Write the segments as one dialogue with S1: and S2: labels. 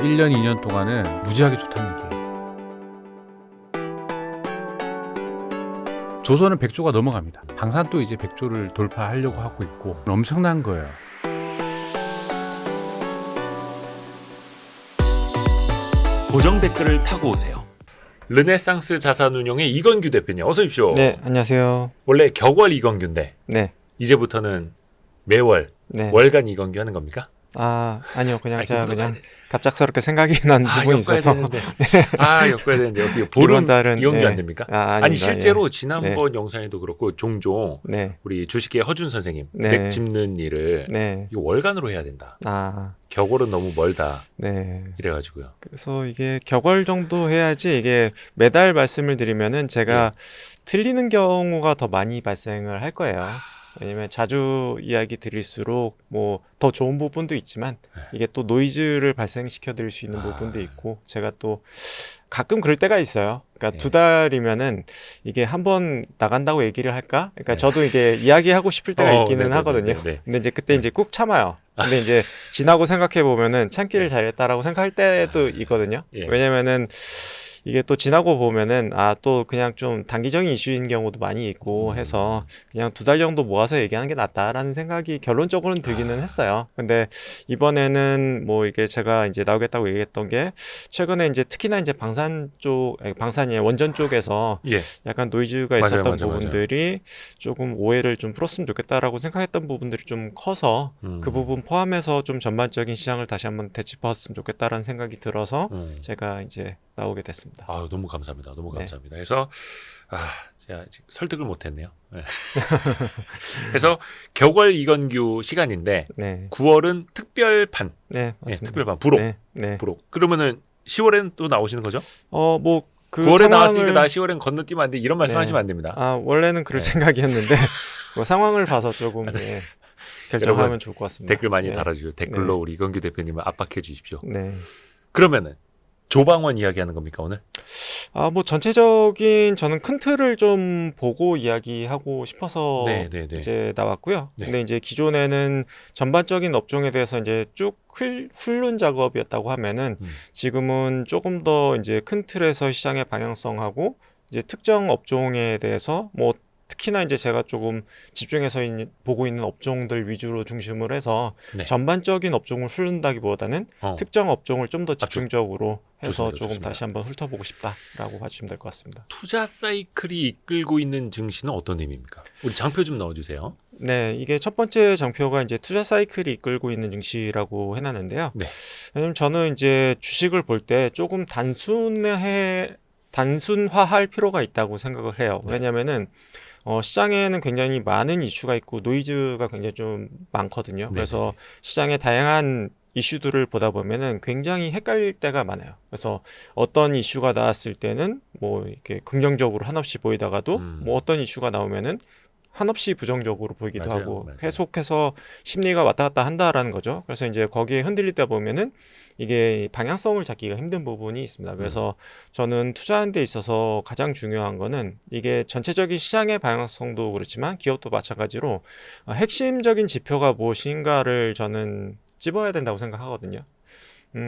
S1: 1년, 2년 동안은 무지하게 좋다는 얘기예요. 조선은 100조가 넘어갑니다. 방산도 이제 100조를 돌파하려고 하고 있고 엄청난 거예요.
S2: 고정 댓글을 타고 오세요. 르네상스 자산운용의 이건규 대표님 어서 오십시오.
S3: 네, 안녕하세요.
S2: 원래 격월 이건규인데
S3: 네,
S2: 이제부터는 매월
S3: 네.
S2: 월간 이건규 하는 겁니까?
S3: 아니요, 그냥 제가
S2: 그거
S3: 그냥 갑작스럽게 생각이 난 부분이
S2: 엮어야
S3: 있어서.
S2: 되는데. 엮어야 되는데 어떻게 보름
S3: 이번 달은,
S2: 이건규
S3: 네.
S2: 안 됩니까?
S3: 아닙니다.
S2: 아니 실제로
S3: 예.
S2: 지난번 영상에도 그렇고 종종
S3: 네,
S2: 우리 주식계 허준 선생님
S3: 네.
S2: 맥 짚는 일을
S3: 네.
S2: 이거 월간으로 해야 된다.
S3: 아,
S2: 격월은 너무 멀다.
S3: 네.
S2: 이래가지고요.
S3: 그래서 이게 격월 정도 해야지 이게 매달 말씀을 드리면은 제가 틀리는 경우가 더 많이 발생을 할 거예요. 왜냐면 자주 이야기 드릴수록 뭐 더 좋은 부분도 있지만 이게 또 노이즈를 발생시켜 드릴 수 있는 부분도 있고 제가 또 가끔 그럴 때가 있어요. 그러니까 2달이면은 이게 한번 나간다고 얘기를 할까? 그러니까 저도 이게 이야기하고 싶을 때가 있기는
S2: 네네네네.
S3: 하거든요. 근데 이제 그때 이제 꾹 참아요. 근데 이제 지나고 생각해 보면은 참기를 잘했다라고 생각할 때도 있거든요.
S2: 예.
S3: 왜냐면은 이게 또 지나고 보면은 또 그냥 좀 단기적인 이슈인 경우도 많이 있고 해서 그냥 2달 정도 모아서 얘기하는 게 낫다라는 생각이 결론적으로는 들기는 했어요. 근데 이번에는 뭐 이게 제가 이제 나오겠다고 얘기했던 게 최근에 이제 특히나 이제 방산이 원전 쪽에서
S2: 예.
S3: 약간 노이즈가
S2: 맞아요,
S3: 있었던
S2: 맞아요,
S3: 부분들이 조금 오해를 좀 풀었으면 좋겠다라고 생각했던 부분들이 좀 커서 그 부분 포함해서 좀 전반적인 시장을 다시 한번 되짚었으면 좋겠다라는 생각이 들어서 제가 이제 나오게 됐습니다.
S2: 너무 감사합니다. 너무
S3: 네.
S2: 감사합니다. 그래서 제가 지금 설득을 못했네요. 네. 그래서 격월 이건규 시간인데
S3: 네,
S2: 9월은 특별판,
S3: 네, 맞습니다.
S2: 특별판 부록,
S3: 네, 네.
S2: 부록. 그러면은 10월에는 또 나오시는 거죠?
S3: 뭐 그
S2: 9월에 나왔으니까 나 10월엔 건너뛰면 안 돼. 이런 말씀하시면 안 됩니다.
S3: 원래는 그럴 생각이었는데 뭐 상황을 봐서 조금 결정하면
S2: 여러분,
S3: 좋을 것 같습니다.
S2: 댓글 많이
S3: 네.
S2: 달아주세요. 댓글로
S3: 네.
S2: 우리 이건규 대표님을 압박해 주십시오.
S3: 네.
S2: 그러면은 조방원 이야기하는 겁니까 오늘?
S3: 뭐 전체적인 저는 큰 틀을 좀 보고 이야기하고 싶어서
S2: 네.
S3: 이제 나왔고요.
S2: 네.
S3: 근데 이제 기존에는 전반적인 업종에 대해서 이제 쭉 훑는 작업이었다고 하면은 지금은 조금 더 이제 큰 틀에서 시장의 방향성하고 이제 특정 업종에 대해서 뭐 특히나 이제 제가 조금 집중해서 보고 있는 업종들 위주로 중심을 해서
S2: 네.
S3: 전반적인 업종을 훑는다기보다는 특정 업종을 좀 더 집중적으로 해서
S2: 좋습니다,
S3: 조금
S2: 좋습니다.
S3: 다시 한번 훑어보고 싶다라고 봐주시면 될 것 같습니다.
S2: 투자 사이클이 이끌고 있는 증시는 어떤 의미입니까? 우리 장표 좀 넣어주세요.
S3: 네, 이게 첫 번째 장표가 이제 투자 사이클이 이끌고 있는 증시라고 해놨는데요.
S2: 네.
S3: 왜냐면 저는 이제 주식을 볼 때 조금 단순화할 필요가 있다고 생각을 해요.
S2: 네.
S3: 왜냐면은 시장에는 굉장히 많은 이슈가 있고 노이즈가 굉장히 좀 많거든요. 그래서 시장의 다양한 이슈들을 보다 보면은 굉장히 헷갈릴 때가 많아요. 그래서 어떤 이슈가 나왔을 때는 뭐 이렇게 긍정적으로 한없이 보이다가도 뭐 어떤 이슈가 나오면은 한없이 부정적으로 보이기도
S2: 맞아요,
S3: 하고
S2: 맞아요.
S3: 계속해서 심리가 왔다 갔다 한다라는 거죠. 그래서 이제 거기에 흔들리다 보면은 이게 방향성을 잡기가 힘든 부분이 있습니다. 그래서 저는 투자하는 데 있어서 가장 중요한 거는 이게 전체적인 시장의 방향성도 그렇지만 기업도 마찬가지로 핵심적인 지표가 무엇인가를 저는 찝어야 된다고 생각하거든요.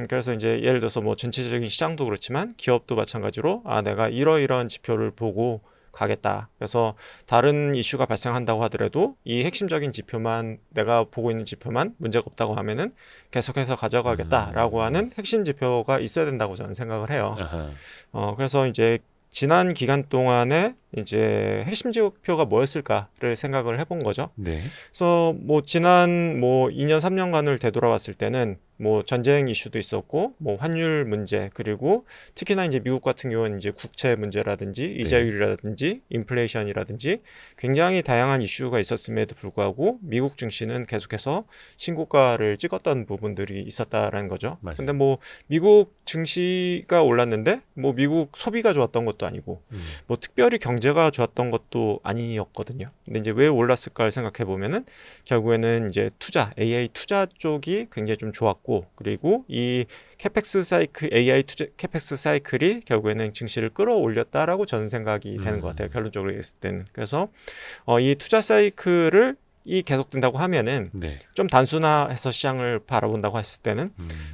S3: 그래서 이제 예를 들어서 뭐 전체적인 시장도 그렇지만 기업도 마찬가지로 내가 이러이러한 지표를 보고 가겠다. 그래서 다른 이슈가 발생한다고 하더라도 이 핵심적인 지표만 내가 보고 있는 지표만 문제가 없다고 하면은 계속해서 가져가겠다라고 하는 핵심 지표가 있어야 된다고 저는 생각을 해요. 그래서 이제 지난 기간 동안에 이제 핵심 지표가 뭐였을까를 생각을 해본 거죠.
S2: 네.
S3: 그래서 뭐 지난 2년 3년간을 되돌아봤을 때는 뭐 전쟁 이슈도 있었고 뭐 환율 문제 그리고 특히나 이제 미국 같은 경우는 이제 국채 문제라든지 이자율이라든지 인플레이션이라든지 굉장히 다양한 이슈가 있었음에도 불구하고 미국 증시는 계속해서 신고가를 찍었던 부분들이 있었다라는 거죠.
S2: 맞아요.
S3: 근데 뭐 미국 증시가 올랐는데 뭐 미국 소비가 좋았던 것도 아니고 뭐 특별히 경제가 좋았던 것도 아니었거든요. 근데 이제 왜 올랐을까를 생각해 보면은 결국에는 이제 AI 투자 쪽이 굉장히 좀 좋았고 그리고 이 캐펙스 사이클 AI 투자 캐펙스 사이클이 결국에는 증시를 끌어올렸다라고 저는 생각이 되는 것 같아요. 결론적으로 얘기했을 때는. 그래서 이 투자 사이클을 계속된다고 하면은
S2: 네.
S3: 좀 단순화해서 시장을 바라본다고 했을 때는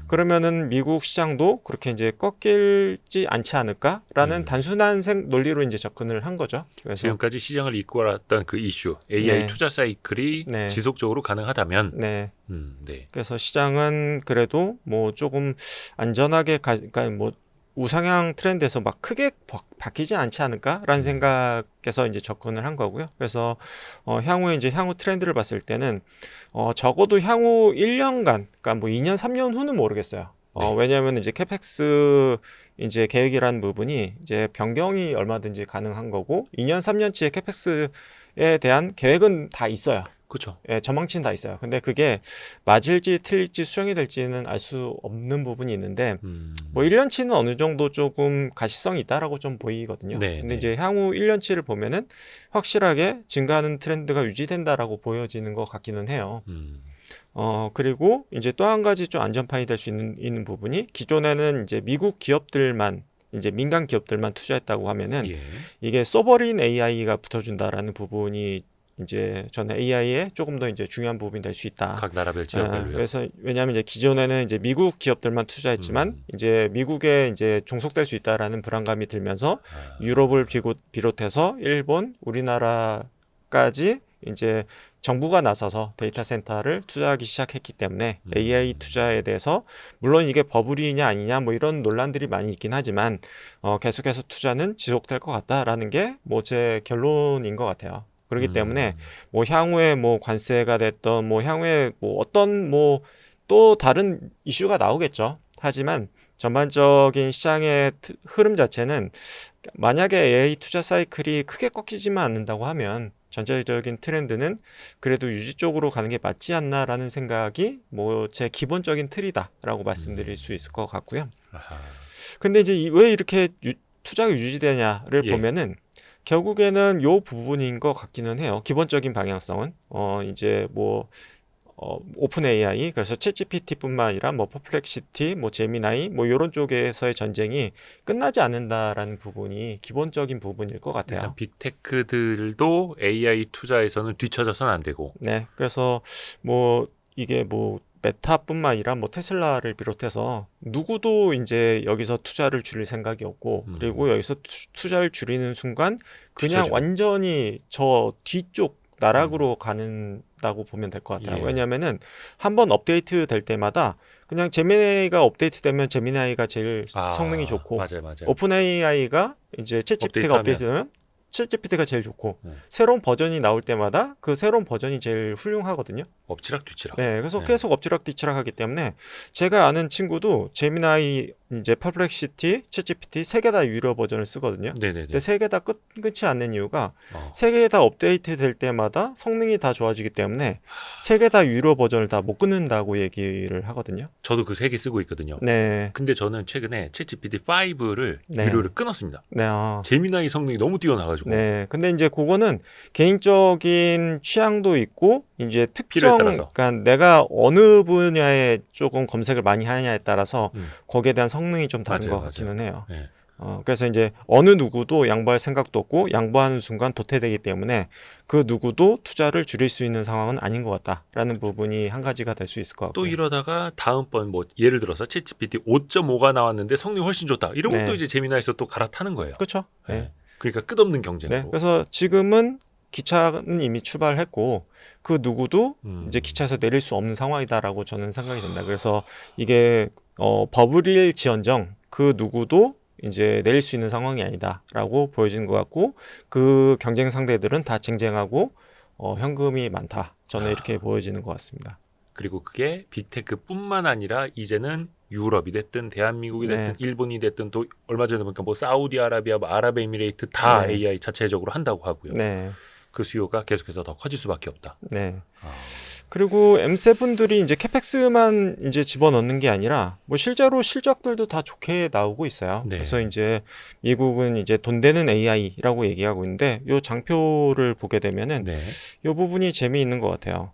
S3: 그러면은 미국 시장도 그렇게 이제 꺾이지 않지 않을까라는 단순한 논리로 이제 접근을 한 거죠. 그래서
S2: 지금까지 시장을 이끌어왔던 그 이슈 AI
S3: 네.
S2: 투자 사이클이
S3: 네.
S2: 지속적으로 가능하다면
S3: 네.
S2: 네.
S3: 그래서 시장은 그래도 뭐 조금 안전하게 그러니까 뭐 우상향 트렌드에서 막 크게 바뀌지 않지 않을까라는 생각에서 이제 접근을 한 거고요. 그래서 향후에 이제 향후 트렌드를 봤을 때는 적어도 향후 1년간, 그러니까 뭐 2년, 3년 후는 모르겠어요.
S2: 네.
S3: 왜냐하면 이제 캐펙스 이제 계획이라는 부분이 이제 변경이 얼마든지 가능한 거고 2년, 3년치의 캐펙스에 대한 계획은 다 있어요.
S2: 그렇죠.
S3: 예, 전망치는 다 있어요. 근데 그게 맞을지 틀릴지 수정이 될지는 알 수 없는 부분이 있는데 뭐 1년치는 어느 정도 조금 가시성이 있다라고 좀 보이거든요.
S2: 네,
S3: 근데
S2: 네.
S3: 이제 향후 1년치를 보면은 확실하게 증가하는 트렌드가 유지된다라고 보여지는 것 같기는 해요. 그리고 이제 또 한 가지 좀 안전판이 될 수 있는 부분이 기존에는 이제 미국 기업들만 이제 민간 기업들만 투자했다고 하면은
S2: 예.
S3: 이게 소버린 AI가 붙어준다라는 부분이 이제 저는 AI에 조금 더 이제 중요한 부분이 될 수 있다.
S2: 각 나라별 지역별로요.
S3: 그래서 왜냐하면 이제 기존에는 이제 미국 기업들만 투자했지만 이제 미국에 이제 종속될 수 있다라는 불안감이 들면서 유럽을 비롯해서 일본, 우리나라까지 이제 정부가 나서서 데이터 센터를 투자하기 시작했기 때문에 AI 투자에 대해서 물론 이게 버블이냐 아니냐 뭐 이런 논란들이 많이 있긴 하지만 계속해서 투자는 지속될 것 같다라는 게 뭐 제 결론인 것 같아요. 그렇기 때문에 뭐 향후에 뭐 관세가 됐던 뭐 향후에 뭐 어떤 뭐 또 다른 이슈가 나오겠죠. 하지만 전반적인 시장의 흐름 자체는 만약에 AI 투자 사이클이 크게 꺾이지만 않는다고 하면 전체적인 트렌드는 그래도 유지 쪽으로 가는 게 맞지 않나라는 생각이 뭐 제 기본적인 틀이다라고 말씀드릴 수 있을 것 같고요. 근데 이제 왜 이렇게 투자가 유지되냐를
S2: 예.
S3: 보면은 결국에는 요 부분인 것 같기는 해요. 기본적인 방향성은 이제 뭐 오픈 AI 그래서 챗GPT뿐만 아니라 뭐 퍼플렉시티, 뭐 제미나이 뭐 이런 쪽에서의 전쟁이 끝나지 않는다라는 부분이 기본적인 부분일 것 같아요.
S2: 일단 빅테크들도 AI 투자에서는 뒤처져서는 안 되고.
S3: 네, 그래서 뭐 이게 뭐 메타뿐만 아니라 뭐 테슬라를 비롯해서 누구도 이제 여기서 투자를 줄일 생각이 없고 그리고 여기서 투자를 줄이는 순간 그냥
S2: 뒤처지고.
S3: 완전히 저 뒤쪽 나락으로 가는다고 보면 될 것 같아요.
S2: 예.
S3: 왜냐면은 한번 업데이트 될 때마다 그냥 제미나이가 업데이트 되면 제미나이가 제일 성능이 좋고
S2: 맞아요.
S3: 오픈 AI가 이제 챗GPT가 업데이트되면 챗GPT가 제일 좋고 새로운 버전이 나올 때마다 그 새로운 버전이 제일 훌륭하거든요.
S2: 엎치락 뒤치락.
S3: 네, 그래서
S2: 네.
S3: 계속 엎치락뒤치락 하기 때문에 제가 아는 친구도 제미나이 이제 퍼플렉시티, 챗GPT 세 개 다 유료 버전을 쓰거든요.
S2: 네네네.
S3: 근데 세 개 다 끊지 않는 이유가
S2: 어.
S3: 세 개 다 업데이트 될 때마다 성능이 다 좋아지기 때문에 세 개 다 유료 버전을 다 못 끊는다고 얘기를 하거든요.
S2: 저도 그 세 개 쓰고 있거든요.
S3: 네,
S2: 근데 저는 최근에 챗GPT 5를
S3: 네.
S2: 유료를 끊었습니다.
S3: 네,
S2: 제미나이 성능이 너무 뛰어나가지고.
S3: 네. 근데 이제 그거는 개인적인 취향도 있고 이제
S2: 필요에
S3: 특정,
S2: 따라서.
S3: 그러니까 내가 어느 분야에 조금 검색을 많이 하냐에 따라서 거기에 대한 성능이 좀 다른
S2: 맞아요,
S3: 것 같기는 해요.
S2: 네.
S3: 그래서 이제 어느 누구도 양보할 생각도 없고 양보하는 순간 도태되기 때문에 그 누구도 투자를 줄일 수 있는 상황은 아닌 것 같다라는 부분이 한 가지가 될 수 있을 것 같고요.
S2: 또 이러다가 다음번 뭐 예를 들어서 챗GPT 5.5가 나왔는데 성능이 훨씬 좋다. 이런 것도
S3: 네.
S2: 이제 제미나이에서 또 갈아타는 거예요.
S3: 그렇죠.
S2: 네.
S3: 네.
S2: 그러니까 끝없는
S3: 네.
S2: 경쟁으로.
S3: 그래서 지금은 기차는 이미 출발했고 그 누구도 이제 기차에서 내릴 수 없는 상황이다라고 저는 생각이 된다. 그래서 이게 버블일지언정 그 누구도 이제 내릴 수 있는 상황이 아니다라고 보여지는 것 같고 그 경쟁 상대들은 다 쟁쟁하고 현금이 많다. 저는 이렇게 보여지는 것 같습니다.
S2: 그리고 그게 빅테크뿐만 아니라 이제는 유럽이 됐든 대한민국이 됐든
S3: 네.
S2: 일본이 됐든 또 얼마 전에 보니까 뭐 사우디아라비아, 뭐 아랍에미레이트 다
S3: 네.
S2: AI 자체적으로 한다고 하고요.
S3: 네,
S2: 그 수요가 계속해서 더 커질 수밖에 없다.
S3: 네. 그리고 M7들이 이제 캐펙스만 이제 집어넣는 게 아니라 뭐 실제로 실적들도 다 좋게 나오고 있어요.
S2: 네.
S3: 그래서 이제 미국은 이제 돈 되는 AI라고 얘기하고 있는데 요 장표를 보게 되면은
S2: 네.
S3: 요 부분이 재미있는 것 같아요.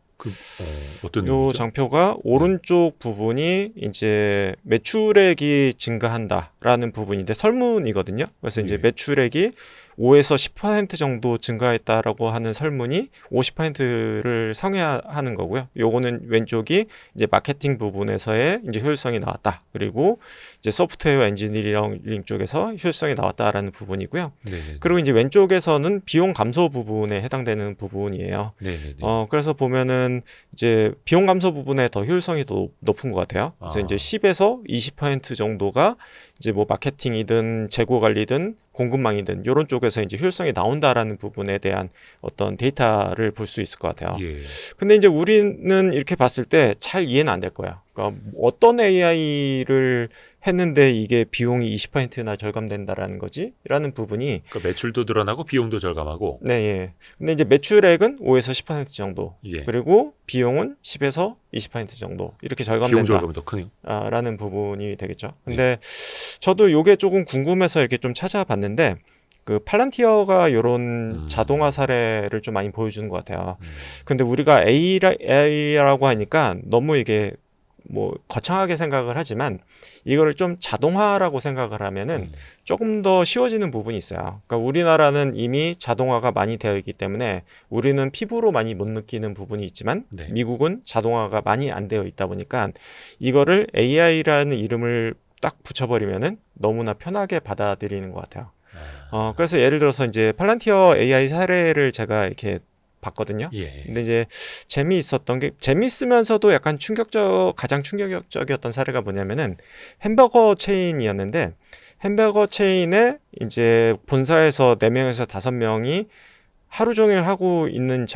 S2: 어떤
S3: 요
S2: 의미죠?
S3: 장표가 오른쪽 부분이 이제 매출액이 증가한다라는 부분인데 설문이거든요. 그래서 이제
S2: 네.
S3: 매출액이 5에서 10% 정도 증가했다라고 하는 설문이 50%를 상회하는 거고요. 요거는 왼쪽이 이제 마케팅 부분에서의 이제 효율성이 나왔다. 그리고 이제 소프트웨어 엔지니어링 쪽에서 효율성이 나왔다라는 부분이고요.
S2: 네네.
S3: 그리고 이제 왼쪽에서는 비용 감소 부분에 해당되는 부분이에요.
S2: 네네네.
S3: 그래서 보면은 이제 비용 감소 부분에 더 효율성이 더 높은 것 같아요. 그래서 이제 10에서 20% 정도가 이제 뭐 마케팅이든 재고 관리든 공급망이든 이런 쪽에서 이제 효율성이 나온다라는 부분에 대한 어떤 데이터를 볼 수 있을 것 같아요.
S2: 예.
S3: 근데 이제 우리는 이렇게 봤을 때 잘 이해는 안 될 거예요. 그러니까 어떤 AI를 했는데 이게 비용이 20%나 절감된다라는 거지? 라는 부분이
S2: 그러니까 매출도 늘어나고 비용도 절감하고.
S3: 네, 예. 근데 이제 매출액은 5에서 10% 정도.
S2: 예.
S3: 그리고 비용은 10에서 20% 정도. 이렇게
S2: 비용
S3: 절감된다.
S2: 절감이 더 크네요.
S3: 라는 부분이 되겠죠. 근데 저도 요게 조금 궁금해서 이렇게 좀 찾아봤는데 그 팔란티어가 이런 자동화 사례를 좀 많이 보여주는 것 같아요. 근데 우리가 AI라고 하니까 너무 이게 뭐 거창하게 생각을 하지만 이거를 좀 자동화라고 생각을 하면은 조금 더 쉬워지는 부분이 있어요. 그러니까 우리나라는 이미 자동화가 많이 되어 있기 때문에 우리는 피부로 많이 못 느끼는 부분이 있지만
S2: 네.
S3: 미국은 자동화가 많이 안 되어 있다 보니까 이거를 AI라는 이름을 딱 붙여버리면은 너무나 편하게 받아들이는 것 같아요. 그래서 예를 들어서 이제 팔란티어 AI 사례를 제가 이렇게 봤거든요.
S2: 예.
S3: 근데 이제 재미있었던 게 재미있으면서도 약간 가장 충격적이었던 사례가 뭐냐면은 햄버거 체인이었는데 햄버거 체인에 이제 본사에서 4명에서 5명이 하루 종일 하고 있는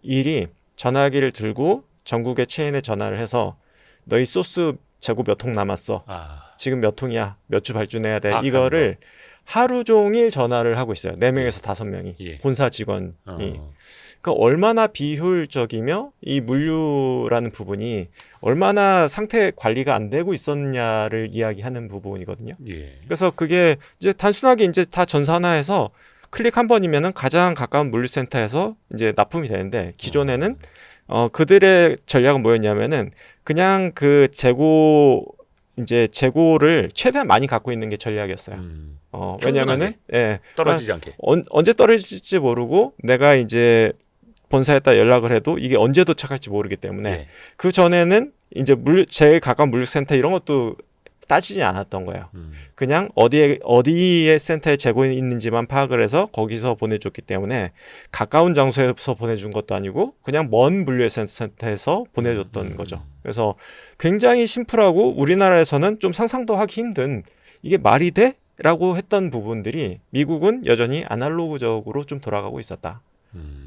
S3: 일이 전화기를 들고 전국의 체인에 전화를 해서 너희 소스 재고 몇 통 남았어. 지금 몇 통이야. 몇 주 발주해야 돼. 이거를 하루 종일 전화를 하고 있어요. 4명에서 5명이.
S2: 예.
S3: 본사 직원이. 그러니까 얼마나 비효율적이며 이 물류라는 부분이 얼마나 상태 관리가 안 되고 있었냐를 이야기하는 부분이거든요.
S2: 예.
S3: 그래서 그게 이제 단순하게 이제 다 전산화해서 클릭 한 번이면은 가장 가까운 물류센터에서 이제 납품이 되는데 기존에는 그들의 전략은 뭐였냐면은 그냥 그 재고를 최대한 많이 갖고 있는 게 전략이었어요. 왜냐면은
S2: 떨어지지 않게.
S3: 언제 떨어질지 모르고 내가 이제 본사에다 연락을 해도 이게 언제 도착할지 모르기 때문에 그 전에는 이제 제일 가까운 물류센터 이런 것도 따지지 않았던 거예요. 그냥 어디에 센터에 재고이 있는지만 파악을 해서 거기서 보내줬기 때문에 가까운 장소에서 보내준 것도 아니고 그냥 먼 물류센터에서 보내줬던 거죠. 그래서 굉장히 심플하고 우리나라에서는 좀 상상도 하기 힘든 이게 말이 돼? 라고 했던 부분들이 미국은 여전히 아날로그적으로 좀 돌아가고 있었다.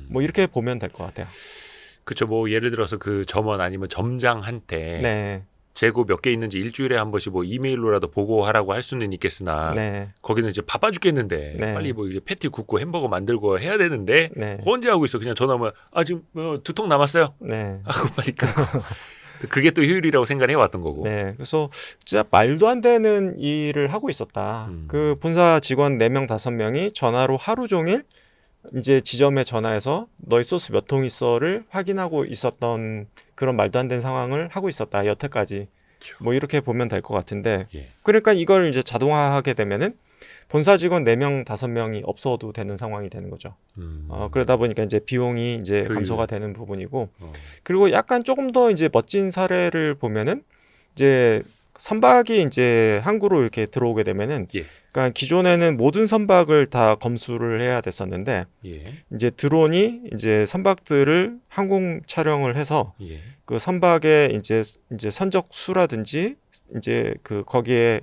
S3: 뭐 이렇게 보면 될 것 같아요.
S2: 그렇죠. 뭐 예를 들어서 그 점원 아니면 점장한테
S3: 네.
S2: 재고 몇 개 있는지 일주일에 한 번씩 뭐 이메일로라도 보고하라고 할 수는 있겠으나 거기는 이제 바빠 죽겠는데 빨리 뭐 이제 패티 굽고 햄버거 만들고 해야 되는데 언제 하고 있어? 그냥 전화하면 지금 2통 남았어요. 하고 빨리 끊고. 그게 또 효율이라고 생각을 해왔던 거고.
S3: 네, 그래서 진짜 말도 안 되는 일을 하고 있었다. 그 본사 직원 4명, 5명이 전화로 하루 종일 이제 지점에 전화해서 너희 소스 몇 통 있어를 확인하고 있었던 그런 말도 안 되는 상황을 하고 있었다. 여태까지. 뭐 이렇게 보면 될 것 같은데. 그러니까 이걸 이제 자동화하게 되면은 본사 직원 4명, 5명이 없어도 되는 상황이 되는 거죠. 그러다 보니까 이제 비용이 이제 감소가 되는 부분이고, 그리고 약간 조금 더 이제 멋진 사례를 보면은 이제 선박이 이제 항구로 이렇게 들어오게 되면은, 그러니까 기존에는 모든 선박을 다 검수를 해야 됐었는데, 이제 드론이 이제 선박들을 항공 촬영을 해서 그 선박의 이제 선적 수라든지 이제 그 거기에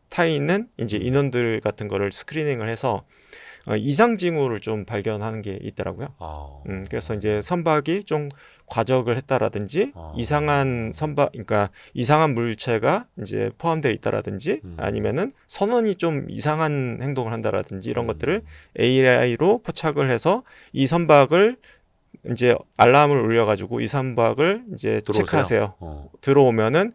S3: 타 있는 이제 인원들 같은 거를 스크리닝을 해서 이상 징후를 좀 발견하는 게 있더라고요. 그래서 이제 선박이 좀 과적을 했다라든지 이상한 그러니까 이상한 물체가 이제 포함되어 있다라든지 아니면은 선원이 좀 이상한 행동을 한다라든지 이런 것들을 AI로 포착을 해서 이 선박을 이제 알람을 울려가지고 이 선박을 이제 체크하세요. 들어오면은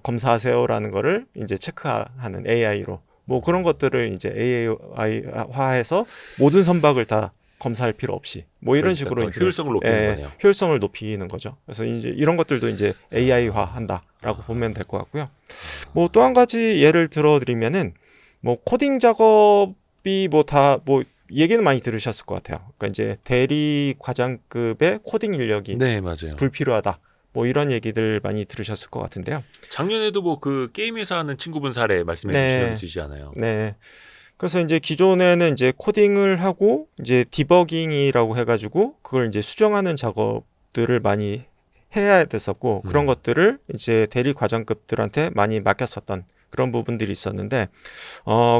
S3: 검사하세요라는 거를 이제 체크하는 AI로 뭐 그런 것들을 이제 AI화해서 모든 선박을 다 검사할 필요 없이 뭐 이런 식으로 이제
S2: 효율성을 높이는 거네요.
S3: 효율성을 높이는 거죠. 그래서 이제 이런 것들도 이제 AI화한다라고 보면 될 것 같고요. 뭐 또 한 가지 예를 들어드리면은 뭐 코딩 작업 기업이 뭐 얘기는 많이 들으셨을 것 같아요. 그러니까 이제 대리 과장급의 코딩 인력이
S2: 네, 맞아요.
S3: 불필요하다. 뭐 이런 얘기들 많이 들으셨을 것 같은데요.
S2: 작년에도 뭐 그 게임 회사 하는 친구분 사례 말씀해 주시려고 있으시잖아요.
S3: 네. 그래서 이제 기존에는 이제 코딩을 하고 이제 디버깅이라고 해가지고 그걸 이제 수정하는 작업들을 많이 해야 됐었고 그런 것들을 이제 대리 과장급들한테 많이 맡겼었던 그런 부분들이 있었는데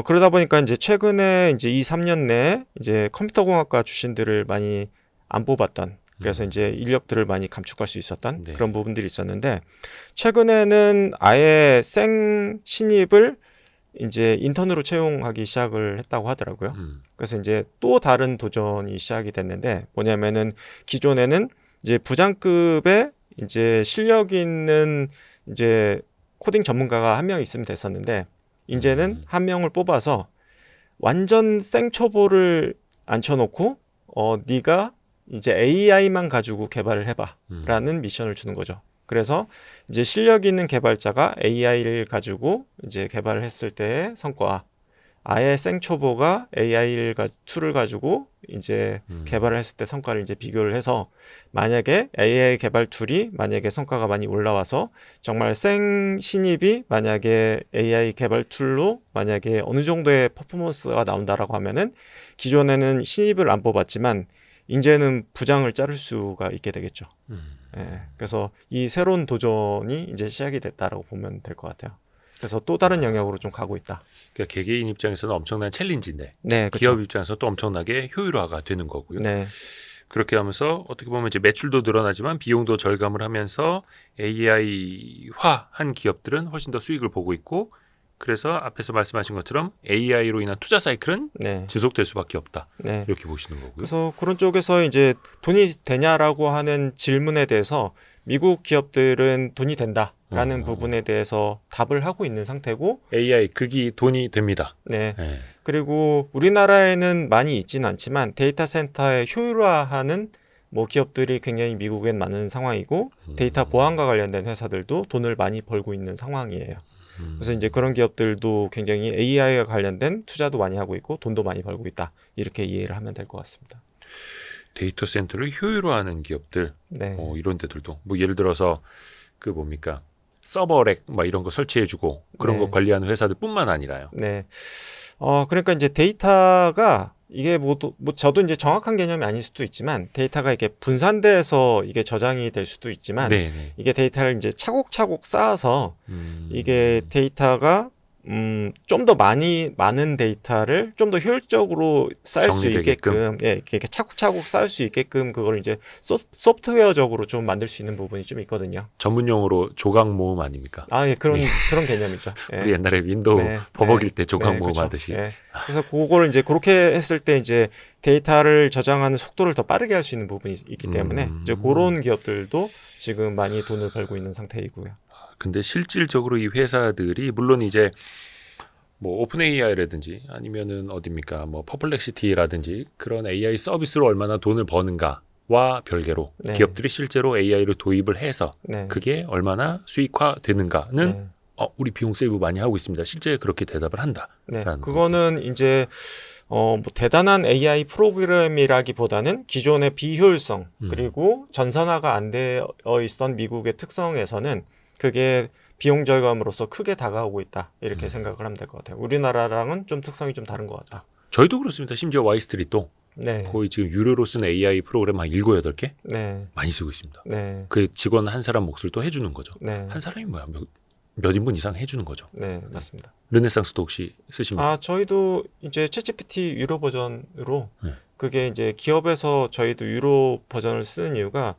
S3: 그러다 보니까 이제 최근에 이제 2-3년 내에 이제 컴퓨터공학과 출신들을 많이 안 뽑았던 그래서 이제 인력들을 많이 감축할 수 있었던
S2: 네.
S3: 그런 부분들이 있었는데 최근에는 아예 생 신입을 이제 인턴으로 채용하기 시작을 했다고 하더라고요. 그래서 이제 또 다른 도전이 시작이 됐는데 뭐냐면은 기존에는 이제 부장급의 이제 실력 있는 이제 코딩 전문가가 한 명 있으면 됐었는데 이제는 한 명을 뽑아서 완전 생초보를 앉혀놓고 네가 이제 AI만 가지고 개발을 해봐라는 미션을 주는 거죠. 그래서 이제 실력 있는 개발자가 AI를 가지고 이제 개발을 했을 때의 성과, 아예 생초보가 툴을 가지고 이제 개발을 했을 때 성과를 이제 비교를 해서 만약에 AI 개발 툴이 만약에 성과가 많이 올라와서 정말 생 신입이 만약에 AI 개발 툴로 만약에 어느 정도의 퍼포먼스가 나온다라고 하면은 기존에는 신입을 안 뽑았지만 이제는 부장을 자를 수가 있게 되겠죠. 예, 그래서 이 새로운 도전이 이제 시작이 됐다라고 보면 될 것 같아요. 그래서 또 다른 영역으로 좀 가고 있다.
S2: 그러니까 개개인 입장에서는 엄청난 챌린지인데
S3: 네, 그렇죠.
S2: 기업 입장에서 또 엄청나게 효율화가 되는 거고요.
S3: 네,
S2: 그렇게 하면서 어떻게 보면 이제 매출도 늘어나지만 비용도 절감을 하면서 AI화한 기업들은 훨씬 더 수익을 보고 있고 그래서 앞에서 말씀하신 것처럼 AI로 인한 투자 사이클은
S3: 네,
S2: 지속될 수밖에 없다.
S3: 네.
S2: 이렇게 보시는 거고요.
S3: 그래서 그런 쪽에서 이제 돈이 되냐라고 하는 질문에 대해서 미국 기업들은 돈이 된다라는 부분에 대해서 답을 하고 있는 상태고
S2: AI 극이 돈이 됩니다.
S3: 네.
S2: 네.
S3: 그리고 우리나라에는 많이 있지는 않지만 데이터 센터의 효율화하는 뭐 기업들이 굉장히 미국엔 많은 상황이고 데이터 보안과 관련된 회사들도 돈을 많이 벌고 있는 상황이에요. 그래서 이제 그런 기업들도 굉장히 AI와 관련된 투자도 많이 하고 있고 돈도 많이 벌고 있다. 이렇게 이해를 하면 될 것 같습니다.
S2: 데이터 센터를 효율화하는 기업들
S3: 네.
S2: 이런 데들도 뭐 예를 들어서 그 뭡니까 서버렉 막 이런 거 설치해주고 그런 거 관리하는 회사들뿐만 아니라요.
S3: 네. 그러니까 이제 데이터가 이게 뭐 저도 이제 정확한 개념이 아닐 수도 있지만 데이터가 이게 분산돼서 이게 저장이 될 수도 있지만
S2: 네네.
S3: 이게 데이터를 이제 차곡차곡 쌓아서 이게 데이터가 좀 더 많은 데이터를 좀 더 효율적으로 쌓을 수 있게끔, 예, 이렇게 차곡차곡 쌓을 수 있게끔 그걸 이제 소프트웨어적으로 좀 만들 수 있는 부분이 좀 있거든요.
S2: 전문 용어로 조각 모음 아닙니까?
S3: 예, 그런 개념이죠. 예.
S2: 우리 옛날에 윈도우 버벅일 때 조각 모음
S3: 그렇죠.
S2: 하듯이.
S3: 예. 그래서 그걸 이제 그렇게 했을 때 이제 데이터를 저장하는 속도를 더 빠르게 할 수 있는 부분이 있기 때문에 이제 그런 기업들도 지금 많이 돈을 벌고 있는 상태이고요.
S2: 근데 실질적으로 이 회사들이 물론 이제 뭐 오픈 AI라든지 아니면은 어딥니까 뭐 퍼플렉시티라든지 그런 AI 서비스로 얼마나 돈을 버는가와 별개로 기업들이 실제로 AI를 도입을 해서 그게 얼마나 수익화 되는가는 우리 비용 세이브 많이 하고 있습니다. 실제 그렇게 대답을 한다.
S3: 그거는 이제 뭐 대단한 AI 프로그램이라기보다는 기존의 비효율성 그리고 전산화가 안 되어 있던 미국의 특성에서는 그게 비용 절감으로서 크게 다가오고 있다 이렇게 생각을 하면 될 것 같아요. 우리나라랑은 좀 특성이 좀 다른 것 같다.
S2: 저희도 그렇습니다. 심지어 와이스트리트도 거의 지금 유료로 쓰는 AI 프로그램 한 7, 8개 많이 쓰고 있습니다. 그 직원 한 사람 몫을 또 해주는 거죠. 한 사람이 뭐야 몇 인분 이상 해주는 거죠.
S3: 네, 맞습니다.
S2: 르네상스도 혹시 쓰십니까?
S3: 저희도 이제 챗GPT 유료 버전으로 그게 이제 기업에서 저희도 유료 버전을 쓰는 이유가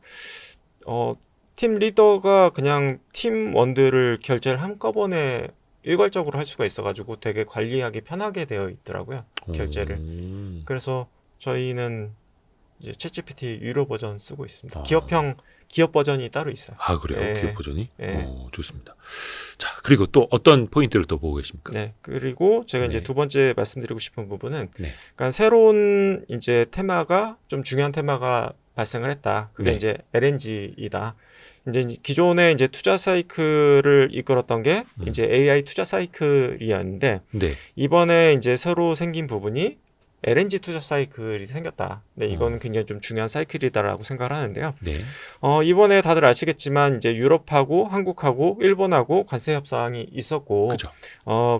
S3: 팀 리더가 그냥 팀원들을 결제를 한꺼번에 일괄적으로 할 수가 있어가지고 되게 관리하기 편하게 되어 있더라고요. 결제를. 그래서 저희는 이제 챗GPT 유료 버전 쓰고 있습니다. 기업 버전이 따로 있어요.
S2: 아, 그래요? 기업 버전이? 좋습니다. 자, 그리고 또 어떤 포인트를 또 보고 계십니까?
S3: 네. 그리고 제가 이제 두 번째 말씀드리고 싶은 부분은 그러니까 새로운 이제 테마가 좀 중요한 테마가 발생을 했다. 그게 이제 LNG이다. 이제 기존의 이제 투자 사이클을 이끌었던 게 이제 AI 투자 사이클이었는데
S2: 네.
S3: 이번에 이제 새로 생긴 부분이 LNG 투자 사이클이 생겼다. 네, 이거는 굉장히 좀 중요한 사이클이다라고 생각을 하는데요.
S2: 네.
S3: 이번에 다들 아시겠지만 이제 유럽하고 한국하고 일본하고 관세 협상이 있었고,
S2: 그죠.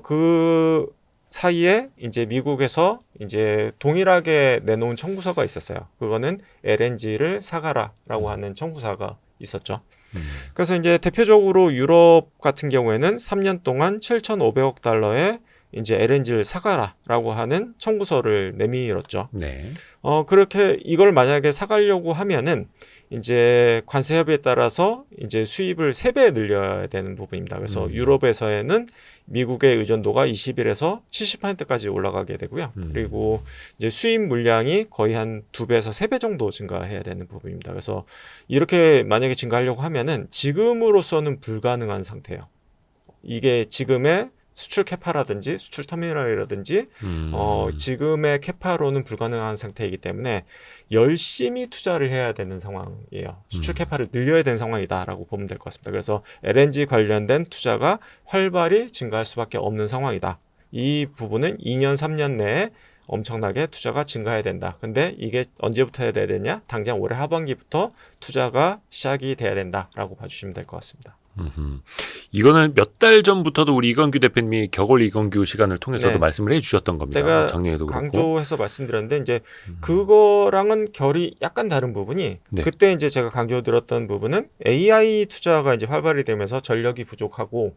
S3: 그 사이에 이제 미국에서 이제 동일하게 내놓은 청구서가 있었어요. 그거는 LNG를 사가라라고 하는 청구서가 있었죠. 그래서 이제 대표적으로 유럽 같은 경우에는 3년 동안 7,500억 달러의 이제 LNG를 사가라라고 하는 청구서를 내밀었죠.
S2: 네.
S3: 그렇게 이걸 만약에 사가려고 하면은 이제 관세 협의에 따라서 이제 수입을 3배 늘려야 되는 부분입니다. 그래서 유럽에서는 미국의 의존도가 21에서 70%까지 올라가게 되고요. 그리고 이제 수입 물량이 거의 한 2배에서 3배 정도 증가해야 되는 부분입니다. 그래서 이렇게 만약에 증가하려고 하면은 지금으로서는 불가능한 상태예요. 이게 지금의 수출 캐파라든지 수출 터미널이라든지 지금의 캐파로는 불가능한 상태이기 때문에 열심히 투자를 해야 되는 상황이에요. 수출 캐파를 늘려야 되는 상황이다라고 보면 될 것 같습니다. 그래서 LNG 관련된 투자가 활발히 증가할 수밖에 없는 상황이다. 이 부분은 2년, 3년 내에 엄청나게 투자가 증가해야 된다. 근데 이게 언제부터 해야 되냐? 당장 올해 하반기부터 투자가 시작이 돼야 된다라고 봐주시면 될 것 같습니다.
S2: 이거는 몇 달 전부터도 우리 이건규 대표님이 격월 이건규 시간을 통해서도
S3: 네.
S2: 말씀을 해주셨던 겁니다.
S3: 제가
S2: 작년에도 그렇고.
S3: 강조해서 말씀드렸는데 이제 그거랑은 결이 약간 다른 부분이
S2: 네.
S3: 그때 이제 제가 강조드렸던 부분은 AI 투자가 이제 활발히 되면서 전력이 부족하고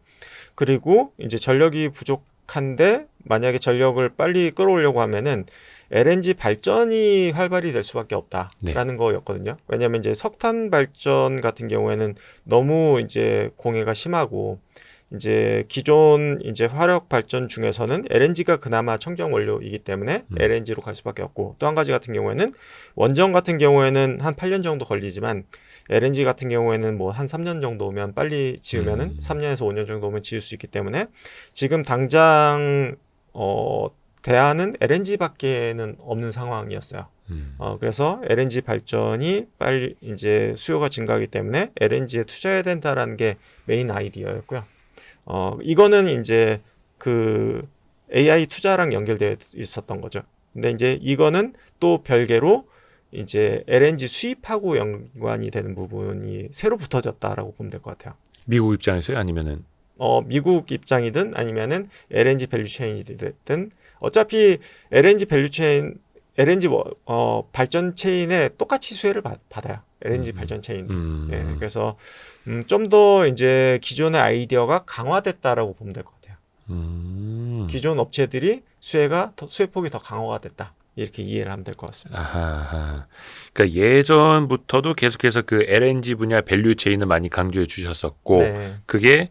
S3: 그리고 이제 전력이 부족한데 만약에 전력을 빨리 끌어오려고 하면은 LNG 발전이 활발히 될 수밖에 없다라는 거였거든요. 왜냐하면 이제 석탄 발전 같은 경우에는 너무 이제 공해가 심하고 이제 기존 이제 화력 발전 중에서는 LNG가 그나마 청정 원료이기 때문에 LNG로 갈 수밖에 없고 또 한 가지 같은 경우에는 원전 같은 경우에는 한 8년 정도 걸리지만 LNG 같은 경우에는 뭐 한 3년 정도 오면 빨리 지으면은 3년에서 5년 정도 오면 지을 수 있기 때문에 지금 당장 대안은 LNG밖에는 없는 상황이었어요. 그래서 LNG 발전이 빨리 이제 수요가 증가하기 때문에 LNG에 투자해야 된다라는 게 메인 아이디어였고요. 이거는 이제 그 AI 투자랑 연결되어 있었던 거죠. 근데 이제 이거는 또 별개로 이제 LNG 수입하고 연관이 되는 부분이 새로 붙어졌다라고 보면 될 것 같아요.
S2: 미국 입장에서요? 아니면은?
S3: 미국 입장이든 아니면은 LNG 밸류체인이든 어차피 LNG 밸류체인, LNG 발전 체인에 똑같이 수혜를 받아요. LNG 발전 체인도. 네, 그래서 좀 더 이제 기존의 아이디어가 강화됐다라고 보면 될 것 같아요. 기존 업체들이 수혜폭이 더 강화가 됐다. 이렇게 이해를 하면 될 것 같습니다.
S2: 아하. 그러니까 예전부터도 계속해서 그 LNG 분야 밸류 체인을 많이 강조해 주셨었고,
S3: 네.
S2: 그게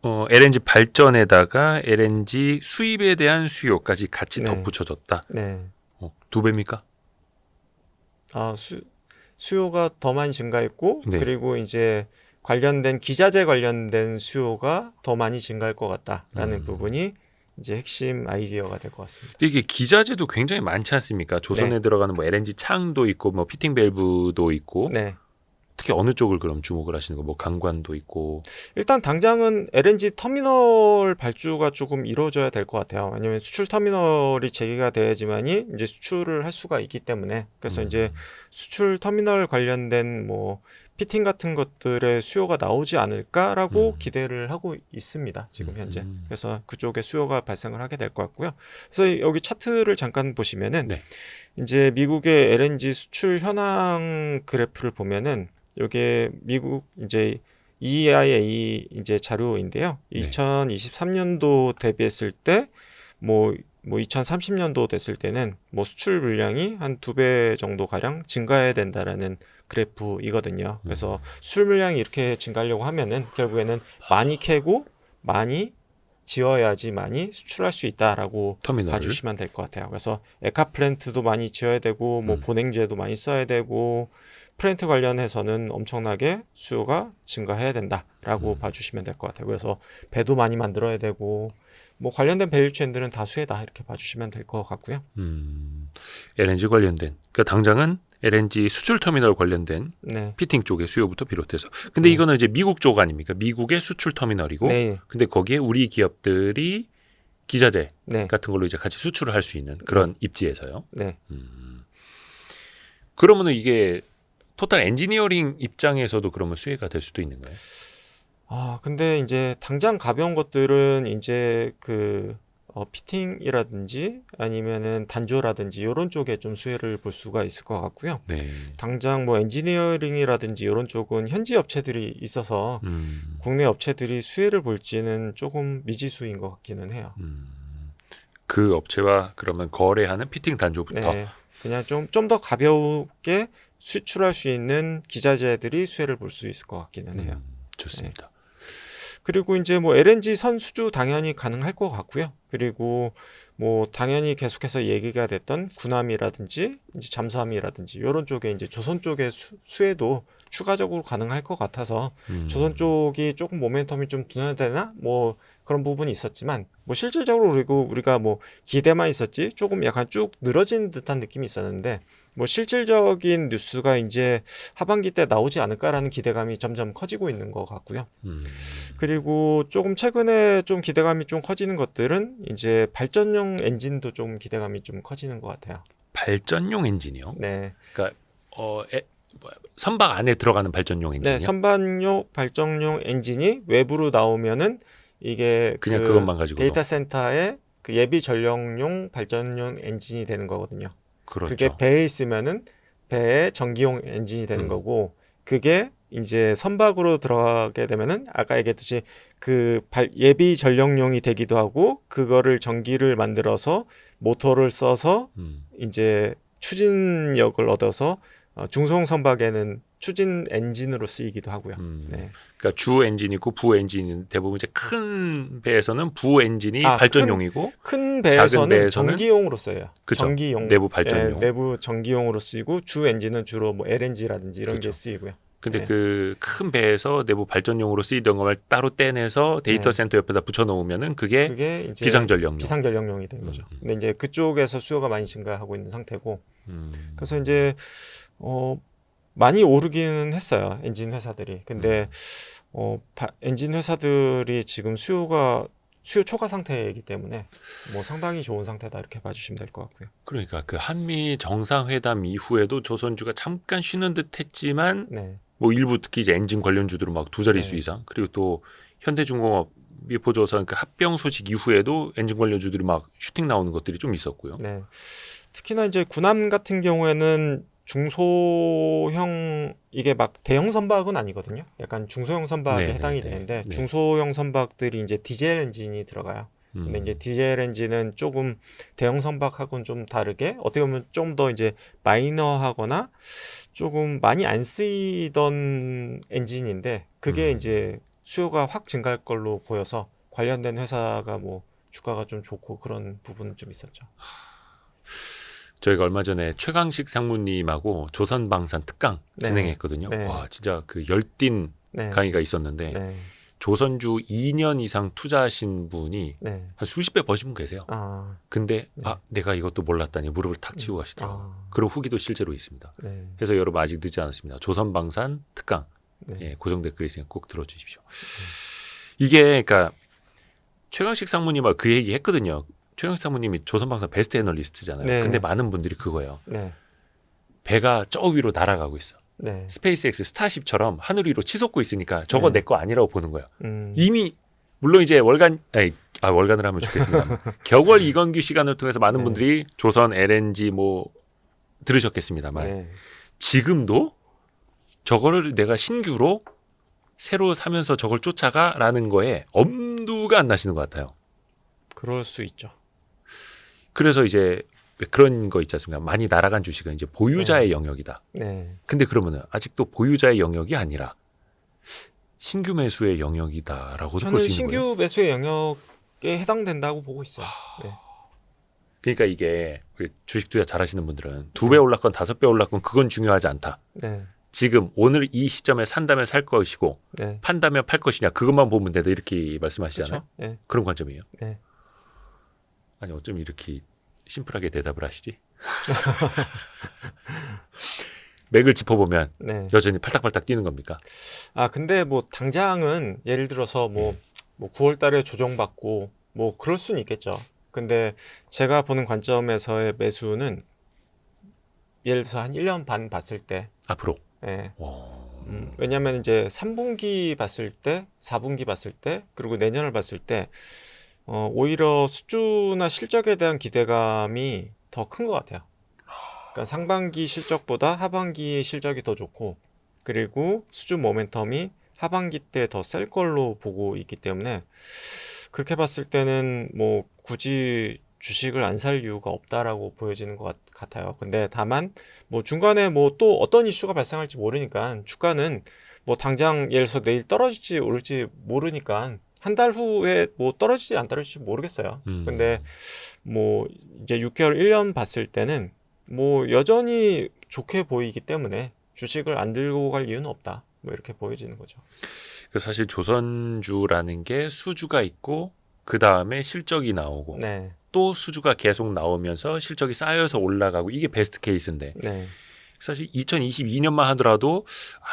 S2: LNG 발전에다가 LNG 수입에 대한 수요까지 같이
S3: 네.
S2: 덧붙여졌다.
S3: 네.
S2: 2배입니까?
S3: 수요가 더 많이 증가했고,
S2: 네.
S3: 그리고 이제 관련된 기자재 관련된 수요가 더 많이 증가할 것 같다라는 부분이 이제 핵심 아이디어가 될 것 같습니다.
S2: 이게 기자재도 굉장히 많지 않습니까? 조선에 들어가는 뭐 LNG 창도 있고, 뭐 피팅 밸브도 있고.
S3: 네.
S2: 특히 어느 쪽을 그럼 주목을 하시는 거? 뭐 강관도 있고.
S3: 일단 당장은 LNG 터미널 발주가 조금 이루어져야 될 것 같아요. 왜냐하면 수출 터미널이 재개가 돼야지만이 이제 수출을 할 수가 있기 때문에 그래서 이제 수출 터미널 관련된 뭐 피팅 같은 것들의 수요가 나오지 않을까라고 기대를 하고 있습니다. 지금 현재. 그래서 그쪽에 수요가 발생을 하게 될 것 같고요. 그래서 여기 차트를 잠깐 보시면은
S2: 네.
S3: 이제 미국의 LNG 수출 현황 그래프를 보면은 이게 미국 이제 EIA 이제 자료인데요.
S2: 네.
S3: 2023년도 대비했을 때 뭐 2030년도 됐을 때는 뭐 수출 물량이 한 2배 정도 가량 증가해야 된다라는 그래프이거든요. 그래서 수출 물량이 이렇게 증가하려고 하면은 결국에는 많이 캐고 많이 지어야지만이 수출할 수 있다라고
S2: 터미널을?
S3: 봐주시면 될 것 같아요. 그래서 에카 플랜트도 많이 지어야 되고 뭐 보냉제도 많이 써야 되고 플랜트 관련해서는 엄청나게 수요가 증가해야 된다라고 봐주시면 될 것 같아요. 그래서 배도 많이 만들어야 되고 뭐 관련된 밸류체인들은 다 수혜다 이렇게 봐주시면 될 것 같고요.
S2: LNG 관련된. 그러니까 당장은 LNG 수출 터미널 관련된
S3: 네.
S2: 피팅 쪽의 수요부터 비롯해서. 근데 이거는 이제 미국 쪽 아닙니까? 미국의 수출 터미널이고.
S3: 네.
S2: 근데 거기에 우리 기업들이 기자재
S3: 네.
S2: 같은 걸로 이제 같이 수출을 할 수 있는 그런 입지에서요.
S3: 네.
S2: 그러면은 이게 토탈 엔지니어링 입장에서도 그러면 수혜가 될 수도 있는 거예요?
S3: 근데 이제 당장 가벼운 것들은 이제 피팅이라든지 아니면은 단조라든지 이런 쪽에 좀 수혜를 볼 수가 있을 것 같고요.
S2: 네.
S3: 당장 뭐 엔지니어링이라든지 이런 쪽은 현지 업체들이 있어서 국내 업체들이 수혜를 볼지는 조금 미지수인 것 같기는 해요.
S2: 그 업체와 그러면 거래하는 피팅 단조부터.
S3: 네, 그냥 좀 더 가볍게 수출할 수 있는 기자재들이 수혜를 볼 수 있을 것 같기는 해요.
S2: 좋습니다.
S3: 네. 그리고 이제 뭐 LNG 선수주 당연히 가능할 것 같고요. 그리고 뭐 당연히 계속해서 얘기가 됐던 군함이라든지 이제 잠수함이라든지 이런 쪽에 이제 조선 쪽의 수혜도 추가적으로 가능할 것 같아서 조선 쪽이 조금 모멘텀이 좀 둔화되나 뭐 그런 부분이 있었지만 뭐 실질적으로 그리고 우리가 뭐 기대만 있었지 조금 약간 쭉 늘어진 듯한 느낌이 있었는데 뭐 실질적인 뉴스가 이제 하반기 때 나오지 않을까라는 기대감이 점점 커지고 있는 것 같고요. 그리고 조금 최근에 좀 기대감이 좀 커지는 것들은 이제 발전용 엔진도 좀 기대감이 좀 커지는 것 같아요.
S2: 발전용 엔진이요?
S3: 네.
S2: 그러니까 선박 안에 들어가는 발전용 엔진이요?
S3: 네, 선반용 발전용 엔진이 외부로 나오면은 이게
S2: 그냥 그것만 가지고
S3: 데이터 센터의 그 예비 전력용 발전용 엔진이 되는 거거든요.
S2: 그렇죠.
S3: 그게 배에 있으면은 배의 전기용 엔진이 되는 거고 그게 이제 선박으로 들어가게 되면은 아까 얘기했듯이 예비 전력용이 되기도 하고 그거를 전기를 만들어서 모터를 써서 이제 추진력을 얻어서 중소형 선박에는 추진 엔진으로 쓰이기도 하고요. 네.
S2: 그러니까 주 엔진 있고 부 엔진 대부분 이제 큰 배에서는 부 엔진이 발전용이고
S3: 큰 배에서는
S2: 작은 배에서는
S3: 전기용으로 써요.
S2: 그쵸?
S3: 전기용
S2: 내부 발전용.
S3: 내부 전기용으로 쓰이고 주 엔진은 주로 뭐 LNG라든지 이런
S2: 그쵸.
S3: 게 쓰이고요.
S2: 근데
S3: 네.
S2: 그 큰 배에서 내부 발전용으로 쓰이던 걸 따로 떼내서 데이터 센터 옆에다 붙여 놓으면은 그게
S3: 이제
S2: 비상전력용.
S3: 비상전력용이 되는 거죠. 근데 이제 그쪽에서 수요가 많이 증가하고 있는 상태고 그래서 이제 많이 오르기는 했어요. 엔진 회사들이. 근데 엔진 회사들이 지금 수요 초과 상태이기 때문에 뭐 상당히 좋은 상태다 이렇게 봐주시면 될 것 같고요.
S2: 그러니까 그 한미 정상회담 이후에도 조선주가 잠깐 쉬는 듯했지만
S3: 네.
S2: 뭐 일부 특히 이제 엔진 관련주들은 막 두 자릿수
S3: 네.
S2: 이상 그리고 또 현대중공업 미포조선 그 합병 소식 이후에도 엔진 관련주들이 막 슈팅 나오는 것들이 좀 있었고요.
S3: 네. 특히나 이제 군함 같은 경우에는 중소형 이게 막 대형 선박은 아니거든요. 약간 중소형 선박에
S2: 네,
S3: 해당이
S2: 네,
S3: 되는데
S2: 네.
S3: 중소형 선박들이 이제 디젤 엔진이 들어가요. 근데 이제 디젤 엔진은 조금 대형 선박하고는 좀 다르게 어떻게 보면 좀 더 이제 마이너하거나 조금 많이 안 쓰이던 엔진인데 그게 이제 수요가 확 증가할 걸로 보여서 관련된 회사가 뭐 주가가 좀 좋고 그런 부분은 좀 있었죠.
S2: 저희가 얼마 전에 최강식 상무님하고 조선방산 특강
S3: 네.
S2: 진행했거든요.
S3: 네.
S2: 와 진짜 그 열띤
S3: 네.
S2: 강의가 있었는데
S3: 네.
S2: 조선주 2년 이상 투자하신 분이
S3: 네.
S2: 한 수십 배 버신 분 계세요. 근데
S3: 네.
S2: 내가 이것도 몰랐다니 무릎을 탁 치고 가시더라고요. 그런 후기도 실제로 있습니다.
S3: 네.
S2: 그래서 여러분 아직 늦지 않았습니다. 조선방산 특강
S3: 네.
S2: 예, 고정 댓글 있으니까 꼭 들어주십시오. 이게 그러니까 최강식 상무님과 그 얘기 했거든요. 최강식 상무님이 조선방산 베스트 애널리스트잖아요.
S3: 네.
S2: 근데 많은 분들이 그거예요.
S3: 네.
S2: 배가 저 위로 날아가고 있어.
S3: 네.
S2: 스페이스X 스타쉽처럼 하늘 위로 치솟고 있으니까 저거
S3: 네.
S2: 내 거 아니라고 보는 거예요.
S3: 음.
S2: 이미 물론 이제 월간을 하면 좋겠습니다. 격월 이건규 시간을 통해서 많은
S3: 네.
S2: 분들이 조선 LNG 뭐 들으셨겠습니다만
S3: 네.
S2: 지금도 저거를 내가 신규로 새로 사면서 저걸 쫓아가라는 거에 엄두가 안 나시는 것 같아요.
S3: 그럴 수 있죠.
S2: 그래서 이제 그런 거 있지 않습니까? 많이 날아간 주식은 이제 보유자의 영역이다.
S3: 네.
S2: 근데 그러면은 아직도 보유자의 영역이 아니라 신규 매수의 영역이다라고도 볼
S3: 저는
S2: 수 있는 거예요.
S3: 신규 매수의 영역에 해당된다고 보고 있어요. 네.
S2: 그러니까 이게 주식 투자 잘하시는 분들은 2배 올랐건 5배 올랐건 그건 중요하지 않다.
S3: 네.
S2: 지금 오늘 이 시점에 산다면 살 것이고
S3: 네.
S2: 판다면 팔 것이냐 그것만 보면 된다 이렇게 말씀하시잖아요.
S3: 그렇죠? 네.
S2: 그런 관점이에요.
S3: 네.
S2: 아니 어쩜 이렇게 심플하게 대답을 하시지? 맥을 짚어보면
S3: 네.
S2: 여전히 팔딱팔딱 뛰는 겁니까?
S3: 근데 뭐 당장은 예를 들어서 뭐 9월 달에 조정받고 뭐 그럴 수는 있겠죠. 근데 제가 보는 관점에서의 매수는 예를 들어서 한 1년 반 봤을 때
S2: 앞으로.
S3: 예. 왜냐면 이제 3분기 봤을 때, 4분기 봤을 때, 그리고 내년을 봤을 때 오히려 수주나 실적에 대한 기대감이 더 큰 것 같아요. 그러니까 상반기 실적보다 하반기 실적이 더 좋고, 그리고 수주 모멘텀이 하반기 때 더 셀 걸로 보고 있기 때문에 그렇게 봤을 때는 뭐 굳이 주식을 안 살 이유가 없다라고 보여지는 것 같아요. 근데 다만 뭐 중간에 뭐 또 어떤 이슈가 발생할지 모르니까 주가는 뭐 당장 예를 들어서 내일 떨어질지 오를지 모르니까 한 달 후에 뭐 떨어질지 안 떨어질지 모르겠어요. 근데 뭐 이제 6개월, 1년 봤을 때는 뭐 여전히 좋게 보이기 때문에 주식을 안 들고 갈 이유는 없다. 뭐 이렇게 보여지는 거죠.
S2: 그래서 사실 조선주라는 게 수주가 있고 그 다음에 실적이 나오고
S3: 네.
S2: 또 수주가 계속 나오면서 실적이 쌓여서 올라가고 이게 베스트 케이스인데
S3: 네.
S2: 사실 2022년만 하더라도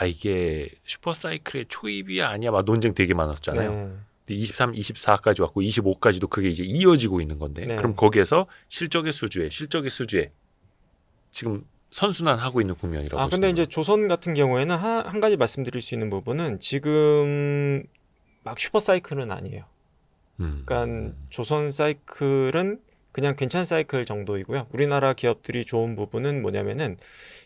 S2: 이게 슈퍼사이클의 초입이야 아니야 막 논쟁 되게 많았잖아요.
S3: 네.
S2: 23, 24까지 왔고 25까지도 그게 이제 이어지고 있는 건데
S3: 네.
S2: 그럼 거기에서 실적의 수주에 지금 선순환하고 있는 국면이라고
S3: 근데
S2: 보시는
S3: 이제 조선 같은 경우에는 한 가지 말씀드릴 수 있는 부분은 지금 막 슈퍼 사이클은 아니에요. 그러니까 조선 사이클은 그냥 괜찮은 사이클 정도이고요. 우리나라 기업들이 좋은 부분은 뭐냐면은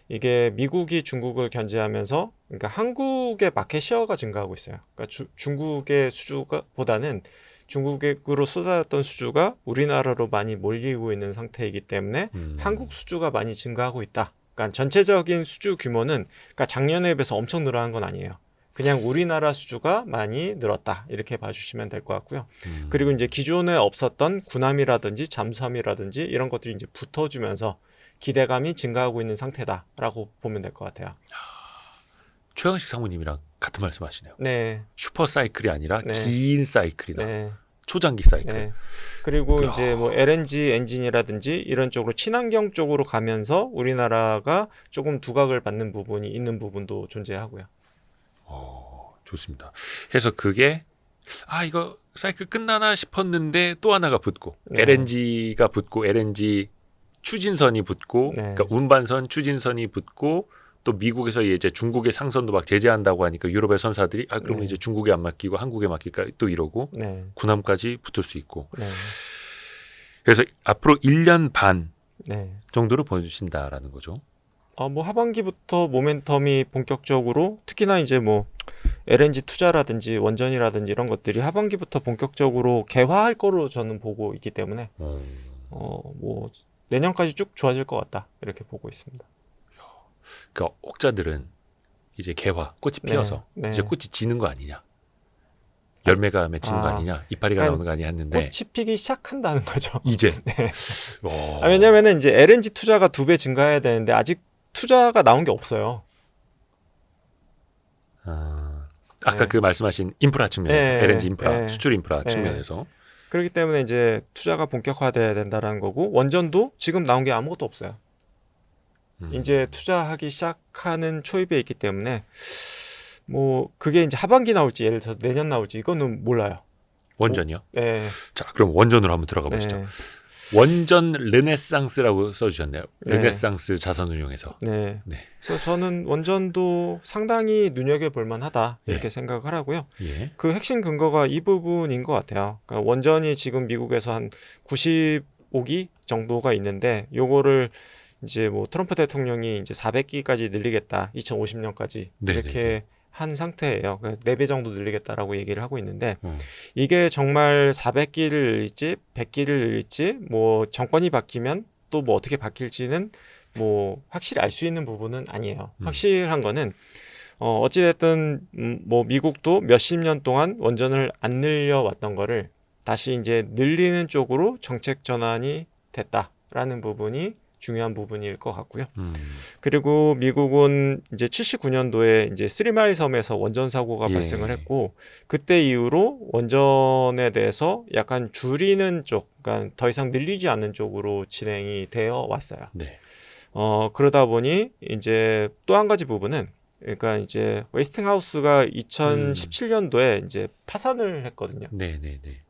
S3: 이게 미국이 중국을 견제하면서 그러니까 한국의 마켓 셰어가 증가하고 있어요. 그러니까 중국의 수주가 보다는 중국으로 쏟아졌던 수주가 우리나라로 많이 몰리고 있는 상태이기 때문에 한국 수주가 많이 증가하고 있다. 그러니까 전체적인 수주 규모는 그러니까 작년에 비해서 엄청 늘어난 건 아니에요. 그냥 우리나라 수주가 많이 늘었다. 이렇게 봐주시면 될 것 같고요. 그리고 이제 기존에 없었던 군함이라든지 잠수함이라든지 이런 것들이 이제 붙어주면서 기대감이 증가하고 있는 상태다라고 보면 될 것 같아요.
S2: 최강식 상무님이랑 같은 말씀하시네요.
S3: 네.
S2: 슈퍼 사이클이 아니라
S3: 네.
S2: 긴 사이클이다.
S3: 네.
S2: 초장기 사이클.
S3: 네. 그리고 이제 뭐 LNG 엔진이라든지 이런 쪽으로 친환경 쪽으로 가면서 우리나라가 조금 두각을 받는 부분이 있는 부분도 존재하고요.
S2: 좋습니다. 해서 그게 이거 사이클 끝나나 싶었는데 또 하나가 붙고
S3: 네.
S2: LNG가 붙고 LNG 추진선이 붙고
S3: 네.
S2: 그러니까 운반선 추진선이 붙고 또 미국에서 이제 중국의 상선도 막 제재한다고 하니까 유럽의 선사들이 그러면
S3: 네.
S2: 이제 중국에 안 맡기고 한국에 맡길까 또 이러고
S3: 네.
S2: 군함까지 붙을 수 있고
S3: 네.
S2: 그래서 앞으로 1년 반
S3: 네.
S2: 정도를 보여주신다라는 거죠.
S3: 뭐 하반기부터 모멘텀이 본격적으로 특히나 이제 뭐 LNG 투자라든지 원전이라든지 이런 것들이 하반기부터 본격적으로 개화할 거로 저는 보고 있기 때문에 뭐 내년까지 쭉 좋아질 것 같다 이렇게 보고 있습니다.
S2: 그러니까 혹자들은 이제 개화 꽃이 피어서
S3: 네.
S2: 이제 꽃이 지는 거 아니냐, 열매가 맺히는 거 아니냐, 이파리가
S3: 그러니까
S2: 나오는 거 아니냐 했는데
S3: 꽃이 피기 시작한다는 거죠.
S2: 이제
S3: 네.
S2: 와.
S3: 왜냐면은 이제 LNG 투자가 2배 증가해야 되는데 아직 투자가 나온 게 없어요.
S2: 아까
S3: 네.
S2: 그 말씀하신 인프라 측면에서
S3: 네.
S2: LNG 인프라,
S3: 네.
S2: 수출 인프라
S3: 네.
S2: 측면에서
S3: 그렇기 때문에 이제 투자가 본격화돼야 된다라는 거고 원전도 지금 나온 게 아무것도 없어요. 이제 투자하기 시작하는 초입에 있기 때문에 뭐 그게 이제 하반기 나올지 예를 들어서 내년 나올지 이거는 몰라요.
S2: 원전이요?
S3: 네.
S2: 자, 그럼 원전으로 한번 들어가 보시죠.
S3: 네.
S2: 원전 르네상스라고 써주셨네요.
S3: 네.
S2: 르네상스 자산운용에서.
S3: 네.
S2: 네.
S3: 그래서 저는 원전도 상당히 눈여겨볼 만하다 이렇게
S2: 예.
S3: 생각을 하고요.
S2: 예.
S3: 그 핵심 근거가 이 부분인 것 같아요. 그러니까 원전이 지금 미국에서 한 95기 정도가 있는데 요거를 이제 뭐 트럼프 대통령이 이제 400기까지 늘리겠다. 2050년까지
S2: 네,
S3: 이렇게
S2: 네, 네.
S3: 한 상태예요. 4배 정도 늘리겠다라고 얘기를 하고 있는데 이게 정말 400기를 늘릴지 100기를 늘릴지 뭐 정권이 바뀌면 또 뭐 어떻게 바뀔지는 뭐 확실히 알 수 있는 부분은 아니에요. 확실한 거는 어찌됐든 뭐 미국도 몇십 년 동안 원전을 안 늘려왔던 거를 다시 이제 늘리는 쪽으로 정책 전환이 됐다라는 부분이 중요한 부분일 것 같고요. 그리고 미국은 이제 79년도에 이제 쓰리마일 섬에서 원전 사고가
S2: 예.
S3: 발생을 했고 그때 이후로 원전에 대해서 약간 줄이는 쪽, 그러니까 더 이상 늘리지 않는 쪽으로 진행이 되어 왔어요.
S2: 네.
S3: 그러다 보니 이제 또 한 가지 부분은 그러니까 이제 웨스팅하우스가 2017년도에 이제 파산을 했거든요.
S2: 네네네.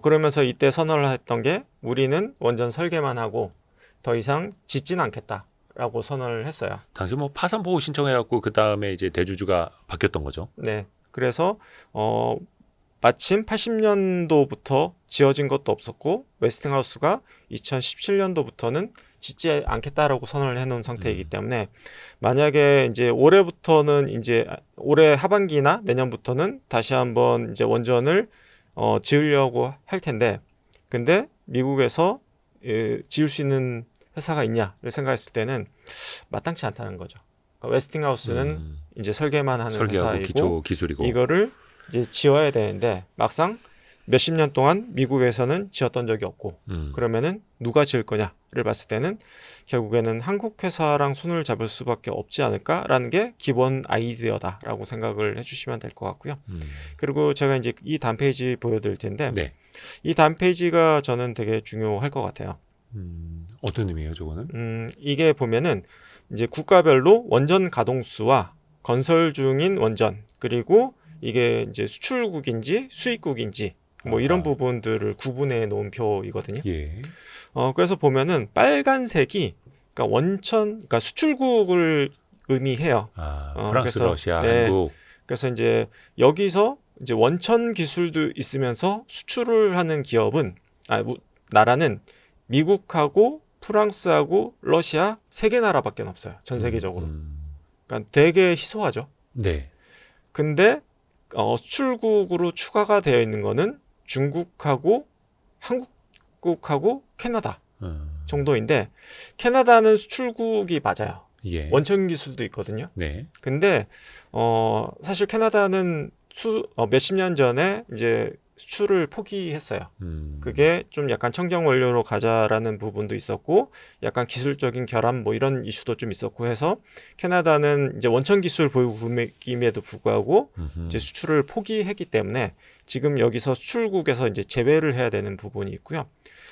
S3: 그러면서 이때 선언을 했던 게 우리는 원전 설계만 하고 더 이상 짓진 않겠다라고 선언을 했어요.
S2: 당시 뭐 파산 보호 신청해갖고 그 다음에 이제 대주주가 바뀌었던 거죠.
S3: 네. 그래서 마침 80년도부터 지어진 것도 없었고 웨스팅하우스가 2017년도부터는 짓지 않겠다라고 선언을 해놓은 상태이기 때문에 만약에 이제 올해부터는 이제 올해 하반기나 내년부터는 다시 한번 이제 원전을 지으려고 할 텐데 근데 미국에서 지을 수 있는 회사가 있냐를 생각했을 때는 마땅치 않다는 거죠. 그러니까 웨스팅하우스는 이제 설계만 하는 회사이고
S2: 기초 기술이고
S3: 이거를 이제 지어야 되는데 막상 몇십 년 동안 미국에서는 지었던 적이 없고 그러면은 누가 지을 거냐를 봤을 때는 결국에는 한국 회사랑 손을 잡을 수밖에 없지 않을까라는 게 기본 아이디어다라고 생각을 해주시면 될 것 같고요. 그리고 제가 이제 이 다음 페이지 보여드릴 텐데
S2: 네.
S3: 이 다음 페이지가 저는 되게 중요할 것 같아요.
S2: 어떤 의미예요, 저거는?
S3: 이게 보면은 이제 국가별로 원전 가동수와 건설 중인 원전 그리고 이게 이제 수출국인지 수입국인지 뭐 이런 부분들을 구분해 놓은 표이거든요.
S2: 예.
S3: 그래서 보면은 빨간색이 그러니까 그러니까 수출국을 의미해요.
S2: 프랑스,
S3: 그래서,
S2: 러시아,
S3: 네.
S2: 한국.
S3: 그래서 이제 여기서 이제 원천 기술도 있으면서 수출을 하는 기업은 나라는 미국하고 프랑스하고 러시아 3개 나라밖에 없어요. 전 세계적으로. 그러니까 되게 희소하죠.
S2: 네.
S3: 근데 수출국으로 추가가 되어 있는 거는 중국하고 한국하고 캐나다 정도인데 캐나다는 수출국이 맞아요.
S2: 예.
S3: 원천 기술도 있거든요.
S2: 네.
S3: 근데 사실 캐나다는 몇십 년 전에 이제 수출을 포기했어요. 그게 좀 약간 청정 원료로 가자라는 부분도 있었고 약간 기술적인 결함 뭐 이런 이슈도 좀 있었고 해서 캐나다는 이제 원천 기술 보유국임에도 불구하고 이제 수출을 포기했기 때문에 지금 여기서 수출국에서 이제 제외를 해야 되는 부분이 있고요.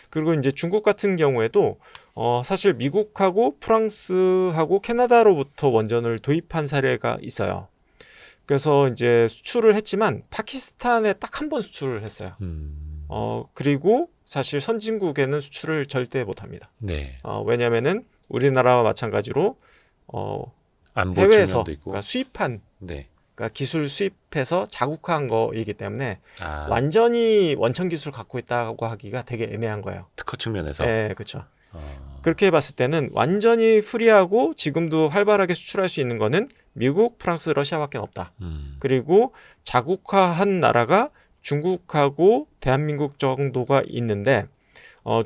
S3: 그리고 이제 중국 같은 경우에도 사실 미국하고 프랑스하고 캐나다로부터 원전을 도입한 사례가 있어요. 그래서 이제 수출을 했지만 파키스탄에 딱 한 번 수출을 했어요. 그리고 사실 선진국에는 수출을 절대 못합니다.
S2: 네.
S3: 왜냐하면은 우리나라와 마찬가지로
S2: 안보
S3: 해외에서
S2: 측면도 있고.
S3: 그러니까 수입한
S2: 네.
S3: 그러니까 기술 수입해서 자국화한 거이기 때문에
S2: 아,
S3: 완전히 원천 기술 갖고 있다고 하기가 되게 애매한 거예요.
S2: 특허 측면에서.
S3: 네, 그렇죠. 그렇게 봤을 때는 완전히 프리하고 지금도 활발하게 수출할 수 있는 거는 미국, 프랑스, 러시아밖에 없다. 그리고 자국화한 나라가 중국하고 대한민국 정도가 있는데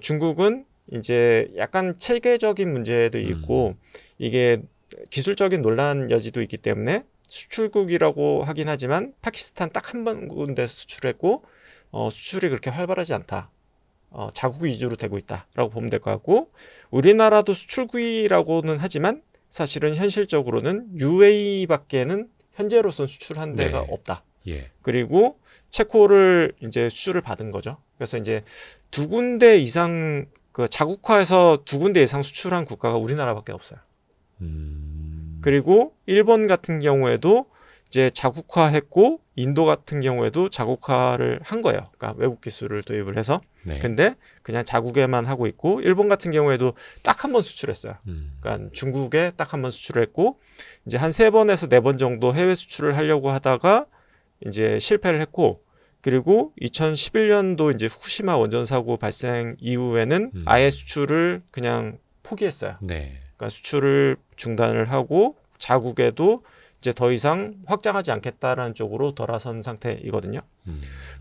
S3: 중국은 이제 약간 체계적인 문제도 있고 이게 기술적인 논란 여지도 있기 때문에 수출국이라고 하긴 하지만 파키스탄 딱 한 군데 수출했고 수출이 그렇게 활발하지 않다. 자국 위주로 되고 있다라고 보면 될 것 같고 우리나라도 수출국이라고는 하지만 사실은 현실적으로는 UAE밖에는 현재로서는 수출한 데가
S2: 네.
S3: 없다.
S2: 예.
S3: 그리고 체코를 이제 수출을 받은 거죠. 그래서 이제 2군데 이상 그 자국화해서 2군데 이상 수출한 국가가 우리나라밖에 없어요. 그리고 일본 같은 경우에도 이제 자국화했고 인도 같은 경우에도 자국화를 한 거예요. 그러니까 외국 기술을 도입을 해서.
S2: 네.
S3: 근데 그냥 자국에만 하고 있고 일본 같은 경우에도 딱 한 번 수출했어요. 그러니까 중국에 딱 한 번 수출했고 이제 한 3번에서 4번 정도 해외 수출을 하려고 하다가 이제 실패를 했고 그리고 2011년도 이제 후쿠시마 원전 사고 발생 이후에는 아예 수출을 그냥 포기했어요.
S2: 네.
S3: 그러니까 수출을 중단을 하고 자국에도 이제 더 이상 확장하지 않겠다라는 쪽으로 돌아선 상태이거든요.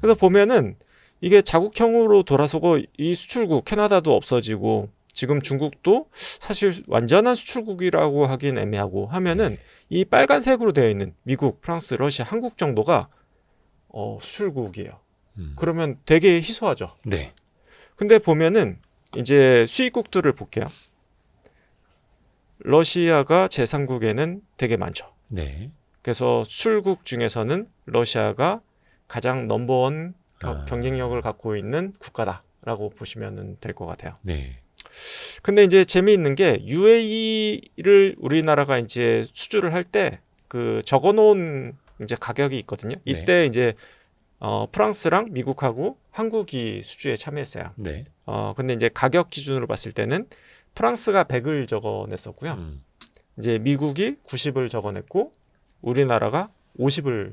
S3: 그래서 보면은 이게 자국형으로 돌아서고 이 수출국 캐나다도 없어지고 지금 중국도 사실 완전한 수출국이라고 하긴 애매하고 하면은 이 빨간색으로 되어 있는 미국, 프랑스, 러시아, 한국 정도가 수출국이에요. 그러면 되게 희소하죠.
S2: 네.
S3: 근데 보면은 이제 수입국들을 볼게요. 러시아가 제3국에는 되게 많죠.
S2: 네.
S3: 그래서 수출국 중에서는 러시아가 가장 넘버원 경쟁력을 갖고 있는 국가다라고 보시면 될 것 같아요.
S2: 네.
S3: 근데 이제 재미있는 게 UAE를 우리나라가 이제 수주를 할 때 그 적어놓은 이제 가격이 있거든요. 이때
S2: 네.
S3: 이제 프랑스랑 미국하고 한국이 수주에 참여했어요.
S2: 네.
S3: 근데 이제 가격 기준으로 봤을 때는 프랑스가 100을 적어냈었고요. 이제 미국이 90을 적어냈고 우리나라가 50을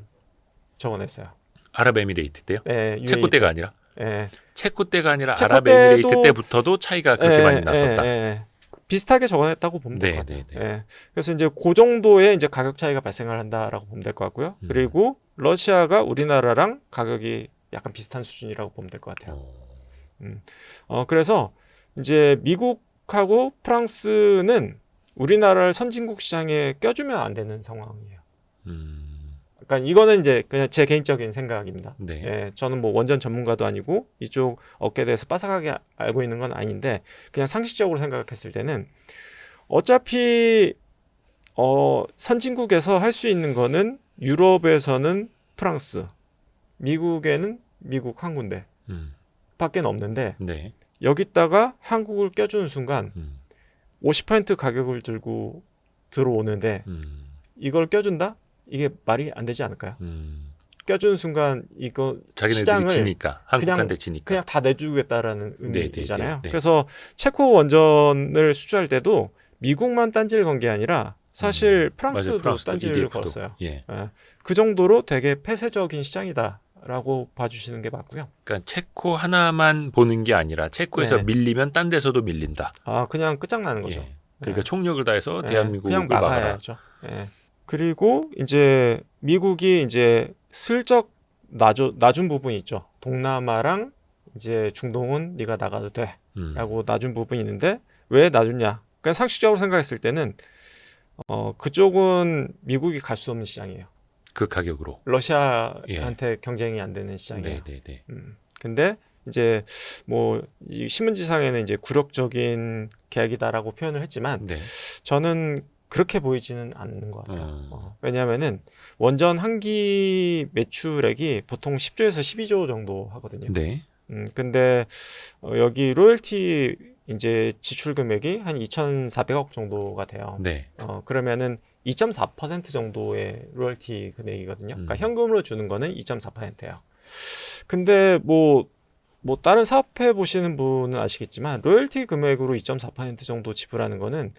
S3: 적어냈어요.
S2: 아랍에미레이트 때요?
S3: 네,
S2: 체코 때가 아니라?
S3: 네.
S2: 체코 때가 아니라
S3: 체코
S2: 아랍에미레이트
S3: 때도-
S2: 때부터도 차이가 그렇게 많이 났었다.
S3: 비슷하게 적어냈다고 보면 될
S2: 네,
S3: 것 같아요.
S2: 네, 네.
S3: 예. 그래서 이제 그 정도의 이제 가격 차이가 발생을 한다라고 보면 될 것 같고요. 그리고 러시아가 우리나라랑 가격이 약간 비슷한 수준이라고 보면 될 것 같아요. 그래서 이제 미국하고 프랑스는 우리나라를 선진국 시장에 껴주면 안 되는 상황이에요. 그러니까 이거는 이제 그냥 제 개인적인 생각입니다.
S2: 네.
S3: 예, 저는 뭐 원전 전문가도 아니고 이쪽 업계에 대해서 빠삭하게 알고 있는 건 아닌데 그냥 상식적으로 생각했을 때는 어차피 선진국에서 할 수 있는 거는 유럽에서는 프랑스, 미국에는 미국 한 군데 밖에 없는데
S2: 네.
S3: 여기다가 한국을 껴주는 순간 50% 가격을 들고 들어오는데 이걸 껴준다? 이게 말이 안 되지 않을까요? 껴주는 순간 이거
S2: 자기네들이
S3: 시장을
S2: 지니까 한국한테 지니까
S3: 그냥 다 내주겠다라는
S2: 네,
S3: 의미잖아요.
S2: 네, 네, 네.
S3: 그래서 체코 원전을 수주할 때도 미국만 딴지를 건 게 아니라 사실 프랑스도
S2: 맞아요. 프랑스도
S3: 딴지를
S2: EDF 도.
S3: 걸었어요.
S2: 예.
S3: 그 정도로 되게 폐쇄적인 시장이다라고 봐주시는 게 맞고요.
S2: 그러니까 체코 하나만 보는 게 아니라 체코에서
S3: 네.
S2: 밀리면 딴 데서도 밀린다.
S3: 그냥 끝장나는 거죠.
S2: 예. 그러니까
S3: 네.
S2: 총력을 다해서 대한민국을
S3: 그냥
S2: 막아라.
S3: 막아야죠. 예. 그리고 이제 미국이 이제 슬쩍 놔준 부분이 있죠. 동남아랑 이제 중동은 네가 나가도 돼라고 놔준 부분이 있는데 왜 놔줬냐? 그냥 상식적으로 생각했을 때는 그쪽은 미국이 갈 수 없는 시장이에요.
S2: 그 가격으로.
S3: 러시아한테 경쟁이 안 되는 시장이에요.
S2: 네, 네, 네.
S3: 근데 이제 뭐 이 신문지상에는 이제 굴욕적인 계약이다라고 표현을 했지만
S2: 네.
S3: 저는 그렇게 보이지는 않는 것 같아요. 왜냐하면은 원전 한기 매출액이 보통 10조에서 12조 정도 하거든요.
S2: 네.
S3: 근데 여기 로열티 이제 지출 금액이 한 2,400억 정도가 돼요.
S2: 네.
S3: 그러면은 2.4% 정도의 로열티 금액이거든요. 그러니까 현금으로 주는 거는 2.4%예요. 근데 뭐 다른 사업해 보시는 분은 아시겠지만 로열티 금액으로 2.4% 정도 지불하는 거는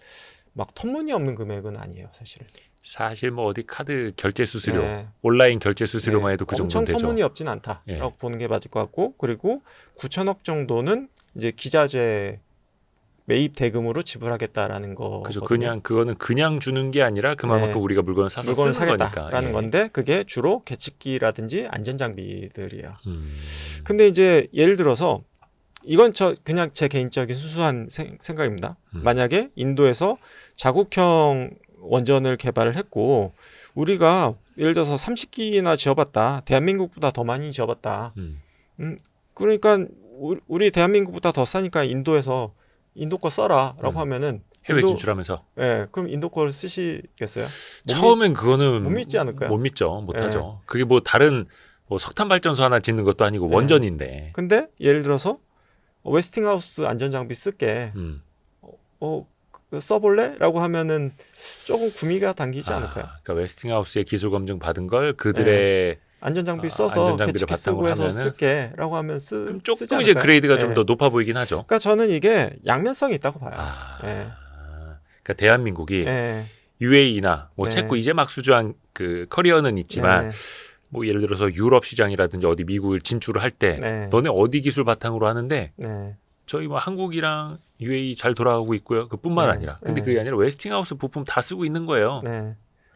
S3: 막 터무니없는 금액은 아니에요, 사실은.
S2: 사실 뭐 어디 카드 결제 수수료,
S3: 네.
S2: 온라인 결제 수수료만 해도 그
S3: 엄청
S2: 정도는 되죠.
S3: 터무니없진 않다라고
S2: 예.
S3: 보는 게 맞을 것 같고, 그리고 9천억 정도는 이제 기자재 매입 대금으로 지불하겠다라는 거.
S2: 그죠. 그거는 그냥 주는 게 아니라 그만큼
S3: 네.
S2: 우리가 물건을 사서
S3: 물건을
S2: 쓰는
S3: 사겠다라는
S2: 거니까. 예.
S3: 건데 그게 주로 계측기라든지 안전 장비들이에요.
S2: 음.
S3: 근데 이제 예를 들어서 이건 그냥 제 개인적인 수수한 생각입니다. 만약에 인도에서 자국형 원전을 개발을 했고 우리가 예를 들어서 30기나 지어봤다. 대한민국보다 더 많이 지어봤다. 그러니까 우리 대한민국보다 더 싸니까 인도에서 인도 거 써라라고 하면은
S2: 해외 진출하면서.
S3: 예, 그럼 인도 거를 쓰시겠어요?
S2: 처음엔 그거는
S3: 못 믿지 않을까요?
S2: 못 믿죠. 못 하죠. 그게 뭐 다른 뭐 석탄 발전소 하나 짓는 것도 아니고 원전인데.
S3: 근데 예를 들어서 웨스팅하우스 안전장비 쓸게 써볼래? 라고 하면은 조금 구미가 당기지 않을까요?
S2: 그러니까 웨스팅하우스의 기술 검증 받은 걸 그들의
S3: 안전장비 써서
S2: 안전장비를
S3: 계측기 쓰고 해서
S2: 바탕으로
S3: 쓸게 라고 하면
S2: 그럼
S3: 쓰지
S2: 조금 이제
S3: 않을까요?
S2: 그레이드가 좀 더 높아 보이긴 하죠.
S3: 그러니까 저는 이게 양면성이 있다고 봐요.
S2: 그러니까 대한민국이
S3: 예.
S2: UAE나 뭐
S3: 네.
S2: 체코 이제 막 수주한 그 커리어는 있지만 뭐 예를 들어서 유럽 시장이라든지 어디 미국을 진출을 할 때 너네 어디 기술 바탕으로 하는데 저희 뭐 한국이랑 UAE 잘 돌아가고 있고요. 그뿐만 아니라 근데 그게 아니라 웨스팅하우스 부품 다 쓰고 있는 거예요.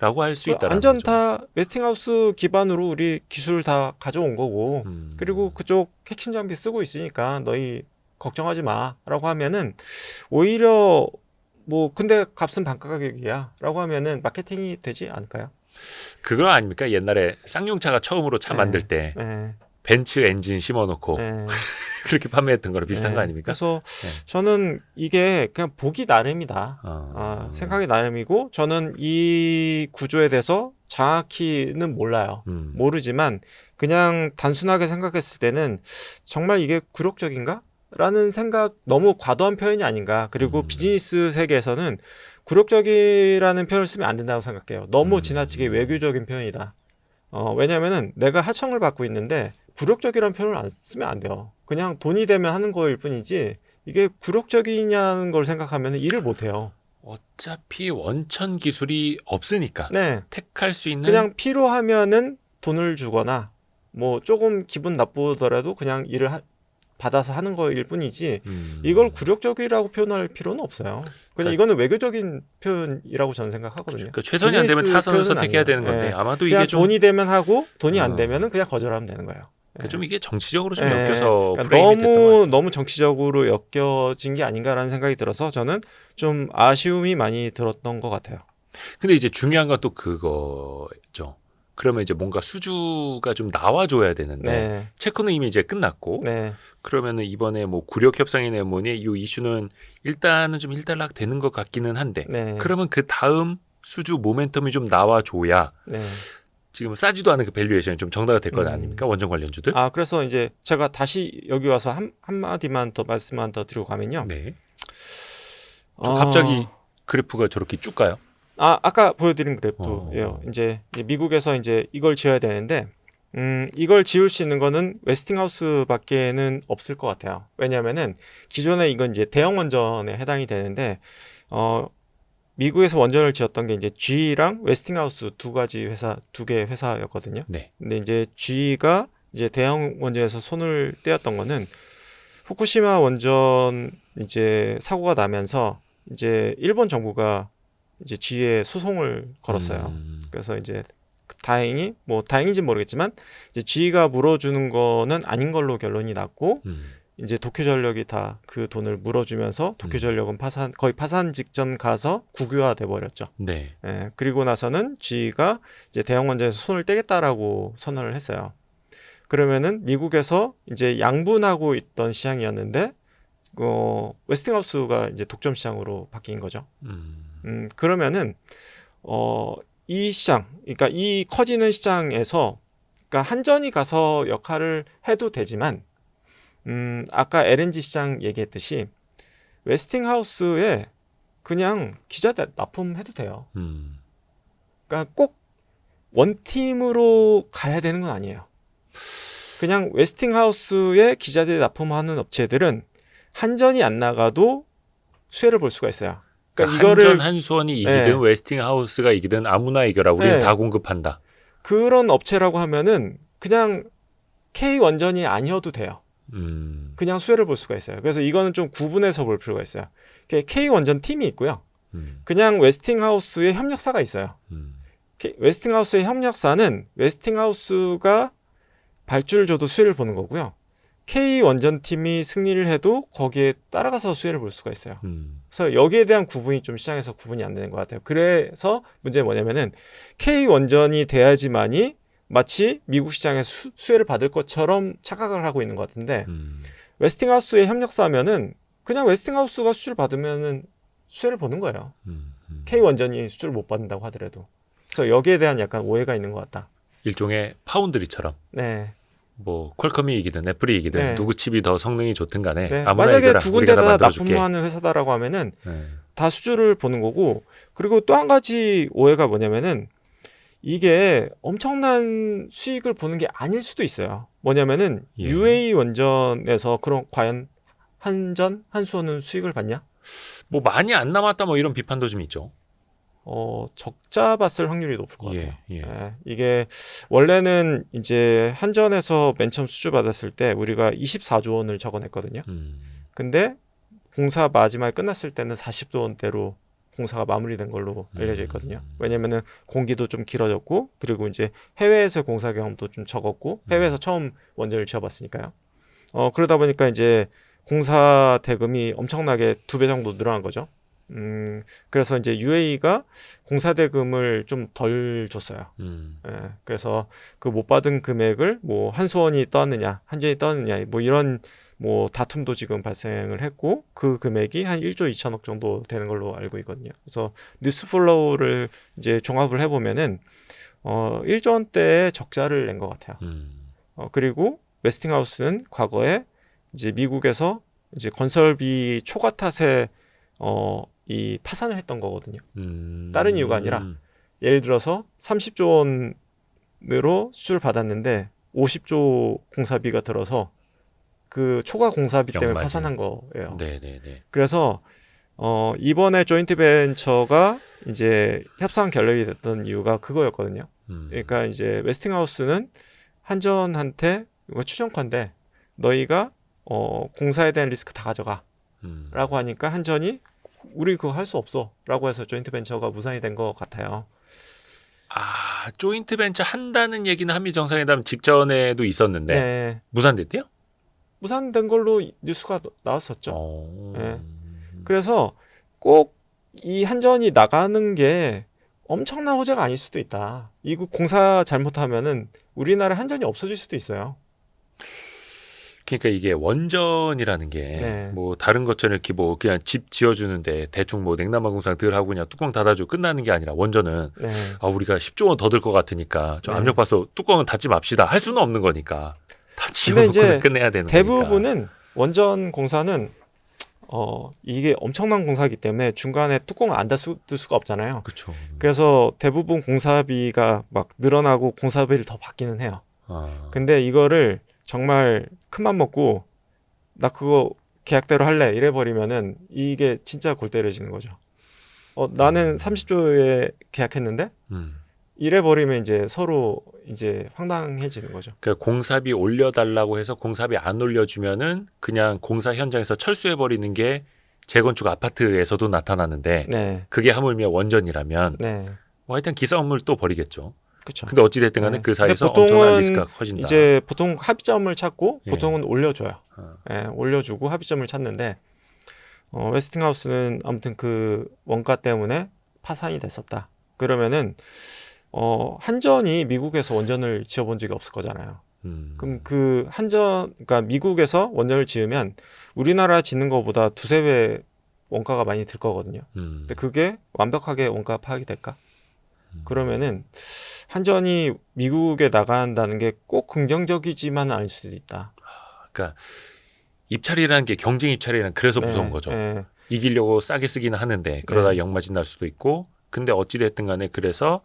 S2: 라고 할 수 있다라는
S3: 안전
S2: 거죠.
S3: 다 웨스팅하우스 기반으로 우리 기술 다 가져온 거고 그리고 그쪽 핵심 장비 쓰고 있으니까 너희 걱정하지 마라고 하면은 오히려 뭐 근데 값은 반가 가격이야 라고 하면은 마케팅이 되지 않을까요?
S2: 그거 아닙니까? 옛날에 쌍용차가 처음으로 차 만들 때 벤츠 엔진 심어놓고 그렇게 판매했던 거랑 비슷한 거 아닙니까?
S3: 그래서 저는 이게 그냥 보기 나름이다. 생각이 나름이고 저는 이 구조에 대해서 정확히는 몰라요. 모르지만 그냥 단순하게 생각했을 때는 정말 이게 굴욕적인가? 라는 생각 너무 과도한 표현이 아닌가. 그리고 비즈니스 세계에서는 굴욕적이라는 표현을 쓰면 안 된다고 생각해요. 너무 지나치게 외교적인 표현이다. 왜냐면은 내가 하청을 받고 있는데 굴욕적이라는 표현을 안 쓰면 안 돼요. 그냥 돈이 되면 하는 거일 뿐이지 이게 굴욕적이냐는 걸 생각하면 일을 못 해요.
S2: 어차피 원천 기술이 없으니까
S3: 네.
S2: 택할 수 있는
S3: 그냥 필요하면은 돈을 주거나 뭐 조금 기분 나쁘더라도 그냥 받아서 하는 거일 뿐이지 이걸 굴욕적이라고 표현할 필요는 없어요. 그냥
S2: 그러니까,
S3: 이거는 외교적인 표현이라고 저는 생각하거든요.
S2: 그러니까 최선이 안 되면 차선을 선택해야
S3: 아니에요.
S2: 되는 건데
S3: 네.
S2: 아마도
S3: 그냥
S2: 이게 좀
S3: 돈이 되면 하고 돈이 안 되면은 그냥 거절하면 되는 거예요.
S2: 그러니까 좀 이게 정치적으로 좀
S3: 네.
S2: 엮여서
S3: 그러니까
S2: 프레임이 됐던 것 같아요.
S3: 너무 정치적으로 엮여진 게 아닌가라는 생각이 들어서 저는 좀 아쉬움이 많이 들었던 것 같아요.
S2: 근데 이제 중요한 건 또 그거죠. 그러면 이제 뭔가 수주가 좀 나와줘야 되는데
S3: 네.
S2: 체코는 이미 이제 끝났고
S3: 네.
S2: 그러면은 이번에 뭐 구력 협상이나 뭐니 이 이슈는 일단은 좀 일단락 되는 것 같기는 한데
S3: 네.
S2: 그러면 그 다음 수주 모멘텀이 좀 나와줘야
S3: 네.
S2: 지금 싸지도 않은 그 밸류에이션이 좀 정당화 될 것 아닙니까? 원전 관련주들.
S3: 그래서 이제 제가 다시 여기 와서 한마디만 더 말씀만 더 드리고 가면요.
S2: 네. 갑자기 그래프가 저렇게 쭉 가요?
S3: 아까 보여드린 그래프예요. 이제 미국에서 이제 이걸 지어야 되는데, 이걸 지을 수 있는 거는 웨스팅하우스밖에는 없을 것 같아요. 왜냐하면은 기존에 이건 이제 대형 원전에 해당이 되는데, 미국에서 원전을 지었던 게 이제 GE랑 웨스팅하우스 두 개 회사였거든요.
S2: 네.
S3: 근데 이제 GE가 이제 대형 원전에서 손을 떼었던 거는 후쿠시마 원전 이제 사고가 나면서 이제 일본 정부가 이제 GE에 소송을 걸었어요. 그래서 이제 다행인지 모르겠지만 이제 GE가 물어주는 거는 아닌 걸로 결론이 났고 이제 도쿄전력이 다 그 돈을 물어주면서 도쿄전력은 거의 파산 직전 가서 국유화돼 버렸죠.
S2: 네.
S3: 예, 그리고 나서는 GE가 이제 대형 원전에서 손을 떼겠다라고 선언을 했어요. 그러면은 미국에서 이제 양분하고 있던 시장이었는데 웨스팅하우스가 이제 독점 시장으로 바뀐 거죠. 그러면은 이 시장, 그러니까 이 커지는 시장에서 그러니까 한전이 가서 역할을 해도 되지만 아까 LNG 시장 얘기했듯이 웨스팅하우스에 그냥 기자 납품해도 돼요. 그러니까 꼭 원팀으로 가야 되는 건 아니에요. 그냥 웨스팅하우스에 기자재 납품하는 업체들은 한전이 안 나가도 수혜를 볼 수가 있어요.
S2: 그러니까 한전, 한수원이 이기든
S3: 네.
S2: 웨스팅하우스가 이기든 아무나 이겨라. 우리는
S3: 네.
S2: 다 공급한다.
S3: 그런 업체라고 하면은 그냥 K원전이 아니어도 돼요. 그냥 수혜를 볼 수가 있어요. 그래서 이거는 좀 구분해서 볼 필요가 있어요. K원전 팀이 있고요. 그냥 웨스팅하우스의 협력사가 있어요. 웨스팅하우스의 협력사는 웨스팅하우스가 발주를 줘도 수혜를 보는 거고요. K원전팀이 승리를 해도 거기에 따라가서 수혜를 볼 수가 있어요. 그래서 여기에 대한 구분이 좀 시장에서 구분이 안 되는 것 같아요. 그래서 문제는 뭐냐면은 K원전이 돼야지만이 마치 미국 시장에서 수혜를 받을 것처럼 착각을 하고 있는 것 같은데 웨스팅하우스의 협력사면은 그냥 웨스팅하우스가 수주를 받으면은 수혜를 보는 거예요. K원전이 수주를 못 받는다고 하더라도. 그래서 여기에 대한 약간 오해가 있는 것 같다.
S2: 일종의 파운드리처럼.
S3: 네.
S2: 뭐 퀄컴이 이기든 애플이 이기든
S3: 네.
S2: 누구 칩이 더 성능이 좋든 간에
S3: 네.
S2: 아무나
S3: 만약에
S2: 이겨라.
S3: 두
S2: 우리가
S3: 군데 다
S2: 만들어줄게.
S3: 납품하는 회사다라고 하면은
S2: 네.
S3: 다 수주를 보는 거고 그리고 또 한 가지 오해가 뭐냐면은 이게 엄청난 수익을 보는 게 아닐 수도 있어요. 뭐냐면은
S2: 예.
S3: UAE 원전에서 그럼 과연 한수원은 수익을 받냐?
S2: 뭐 많이 안 남았다 뭐 이런 비판도 좀 있죠.
S3: 적자 봤을 확률이 높을 것 같아요.
S2: 예.
S3: 이게 원래는 이제 한전에서 맨 처음 수주 받았을 때 우리가 24조 원을 적어냈거든요. 근데 공사 마지막에 끝났을 때는 40조 원대로 공사가 마무리된 걸로 알려져 있거든요. 왜냐면은 공기도 좀 길어졌고 그리고 이제 해외에서 공사 경험도 좀 적었고 해외에서 처음 원전을 지어봤으니까요. 그러다 보니까 이제 공사 대금이 엄청나게 2배 정도 늘어난 거죠. 그래서 이제 UAE가 공사 대금을 좀 덜 줬어요. 그래서 그 못 받은 금액을 뭐 한수원이 떠느냐, 한전이 떠느냐, 뭐 이런 뭐 다툼도 지금 발생을 했고 그 금액이 한 1조 2천억 정도 되는 걸로 알고 있거든요. 그래서 뉴스 플로우를 이제 종합을 해보면은 1조 원대의 적자를 낸 것 같아요. 그리고 웨스팅하우스는 과거에 이제 미국에서 이제 건설비 초과 탓에 이 파산을 했던 거거든요. 다른 이유가 아니라 예를 들어서 30조 원으로 수주를 받았는데 50조 공사비가 들어서 그 초과 공사비 때문에
S2: 역마진.
S3: 파산한 거예요.
S2: 네네네.
S3: 그래서 이번에 조인트 벤처가 이제 협상 결렬이 됐던 이유가 그거였거든요. 그러니까 이제 웨스팅하우스는 한전한테 이거 추정컨대 너희가 공사에 대한 리스크 다 가져가라고 하니까 한전이 우리 그거 할 수 없어라고 해서 조인트 벤처가 무산이 된 것 같아요.
S2: 아, 조인트 벤처 한다는 얘기는 한미 정상회담 직전에도 있었는데
S3: 네.
S2: 무산됐대요?
S3: 무산된 걸로 뉴스가 나왔었죠. 네.
S2: 음.
S3: 그래서 꼭 이 한전이 나가는 게 엄청난 호재가 아닐 수도 있다. 이거 공사 잘못하면은 우리나라 한전이 없어질 수도 있어요.
S2: 그러니까 이게 원전이라는 게 뭐
S3: 네.
S2: 다른 것처럼 이렇게 뭐 그냥 집 지어주는데 대충 뭐 냉난방 공사 덜 하고 그냥 뚜껑 닫아주고 끝나는 게 아니라 원전은
S3: 네.
S2: 아 우리가 10조 원 더 들 것 같으니까 좀
S3: 네.
S2: 압력 봐서 뚜껑은 닫지 맙시다 할 수는 없는 거니까 다
S3: 근데 이제
S2: 지어놓고 끝내야 되는 거니까.
S3: 대부분은 원전 공사는 이게 엄청난 공사이기 때문에 중간에 뚜껑을 안 닫을 수가 없잖아요.
S2: 그렇죠.
S3: 그래서 대부분 공사비가 막 늘어나고 공사비를 더 받기는 해요.
S2: 아.
S3: 근데 이거를 정말 큰맘 먹고 나 그거 계약대로 할래 이래버리면은 이게 진짜 골 때려지는 거죠. 나는 30조에 계약했는데 이래버리면 이제 서로 이제 황당해지는 거죠.
S2: 그러니까 공사비 올려달라고 해서 공사비 안 올려주면은 그냥 공사 현장에서 철수해버리는 게 재건축 아파트에서도 나타나는데
S3: 네,
S2: 그게 하물며 원전이라면
S3: 네,
S2: 뭐 하여튼 기싸움을 또 벌이겠죠.
S3: 그렇죠.
S2: 근데 어찌됐든 간에
S3: 네.
S2: 그 사이에서
S3: 근데 보통은
S2: 엄청난 리스크가 커진다.
S3: 이제 보통 합의점을 찾고
S2: 예.
S3: 보통은 올려줘요.
S2: 어.
S3: 예, 올려주고 합의점을 찾는데 웨스팅하우스는 아무튼 그 원가 때문에 파산이 됐었다. 그러면은 한전이 미국에서 원전을 지어본 적이 없을 거잖아요. 그럼 그 그러니까 미국에서 원전을 지으면 우리나라 짓는 것보다 두세 배 원가가 많이 들 거거든요. 근데 그게 완벽하게 원가 파악이 될까? 그러면은 한전이 미국에 나간다는 게 꼭 긍정적이지만은 아닐 수도 있다.
S2: 그러니까 입찰이라는 게 경쟁 입찰이라는 그래서 무서운 거죠.
S3: 네.
S2: 이기려고 싸게 쓰기는 하는데 그러다
S3: 네.
S2: 역마진 날 수도 있고. 근데 어찌됐든 간에 그래서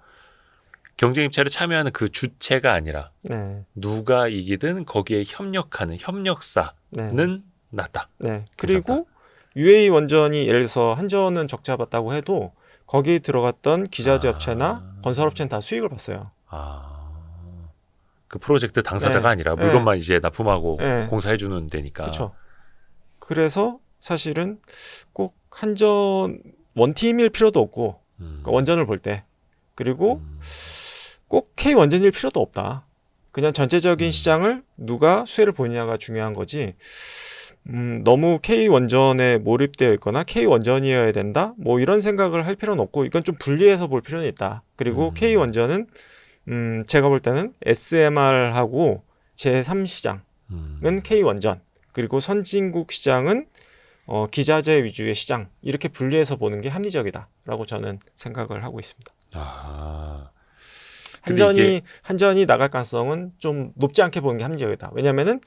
S2: 경쟁 입찰에 참여하는 그 주체가 아니라
S3: 네.
S2: 누가 이기든 거기에 협력하는 협력사는
S3: 네.
S2: 낫다.
S3: 네. 그리고 UA 원전이 예를 들어서 한전은 적자 봤다고 해도 거기에 들어갔던 기자재 업체나 건설업체는 다 수익을 봤어요.
S2: 그 프로젝트 당사자가
S3: 네.
S2: 아니라 물건만 이제 납품하고
S3: 네.
S2: 공사해주는 데니까.
S3: 그렇죠. 그래서 사실은 꼭 한전 원팀일 필요도 없고 그러니까 원전을 볼 때 그리고 꼭 K 원전일 필요도 없다. 그냥 전체적인 시장을 누가 수혜를 보느냐가 중요한 거지. 너무 K 원전에 몰입되어 있거나 K 원전이어야 된다. 뭐 이런 생각을 할 필요는 없고 이건 좀 분리해서 볼 필요는 있다. 그리고 K 원전은 제가 볼 때는 SMR하고 제3시장은 K 원전 그리고 선진국 시장은 기자재 위주의 시장 이렇게 분리해서 보는 게 합리적이다라고 저는 생각을 하고 있습니다. 한전이 나갈 가능성은 좀 높지 않게 보는 게 합리적이다. 왜냐하면은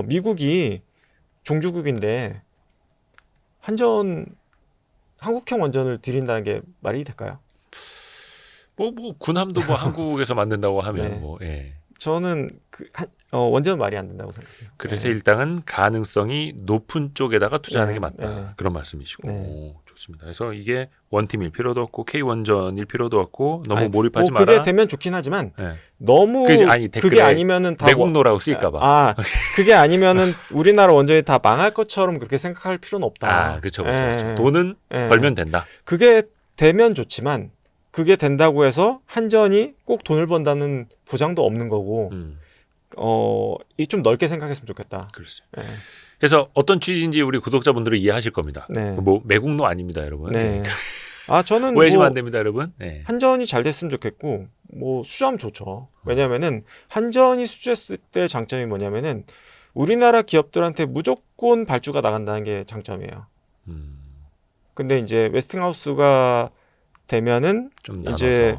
S3: 미국이 종주국인데 한국형 원전을 들인다는 게 말이 될까요?
S2: 뭐 군함도 뭐 한국에서 만든다고 하면
S3: 네.
S2: 뭐 예.
S3: 저는 원전은 말이 안 된다고 생각해요.
S2: 그래서
S3: 네.
S2: 일단은 가능성이 높은 쪽에다가 투자하는
S3: 네.
S2: 게 맞다.
S3: 네.
S2: 그런 말씀이시고.
S3: 네.
S2: 오, 좋습니다. 그래서 이게 원팀일 필요도 없고 K 원전일 필요도 없고 너무
S3: 아니,
S2: 몰입하지
S3: 뭐 그게
S2: 마라.
S3: 되면 좋긴 하지만
S2: 네.
S3: 너무
S2: 댓글에
S3: 그게 아니면은 다
S2: 매국노라고 쓰일까봐.
S3: 그게 아니면은 우리나라 원전이 다 망할 것처럼 그렇게 생각할 필요는 없다.
S2: 그렇죠.
S3: 예.
S2: 돈은
S3: 예.
S2: 벌면 된다.
S3: 그게 되면 좋지만 그게 된다고 해서 한전이 꼭 돈을 번다는 보장도 없는 거고 이 좀 넓게 생각했으면 좋겠다.
S2: 글쎄.
S3: 네.
S2: 그래서 어떤 취지인지 우리 구독자분들은 이해하실 겁니다.
S3: 네.
S2: 뭐 매국노 아닙니다, 여러분.
S3: 네. 저는
S2: 오해하시면 안 됩니다, 여러분. 네.
S3: 한전이 잘 됐으면 좋겠고 뭐 수주하면 좋죠. 왜냐면은 한전이 수주했을 때 장점이 뭐냐면은 우리나라 기업들한테 무조건 발주가 나간다는 게 장점이에요. 근데 이제 웨스팅하우스가 되면은
S2: 좀 나눠서.
S3: 이제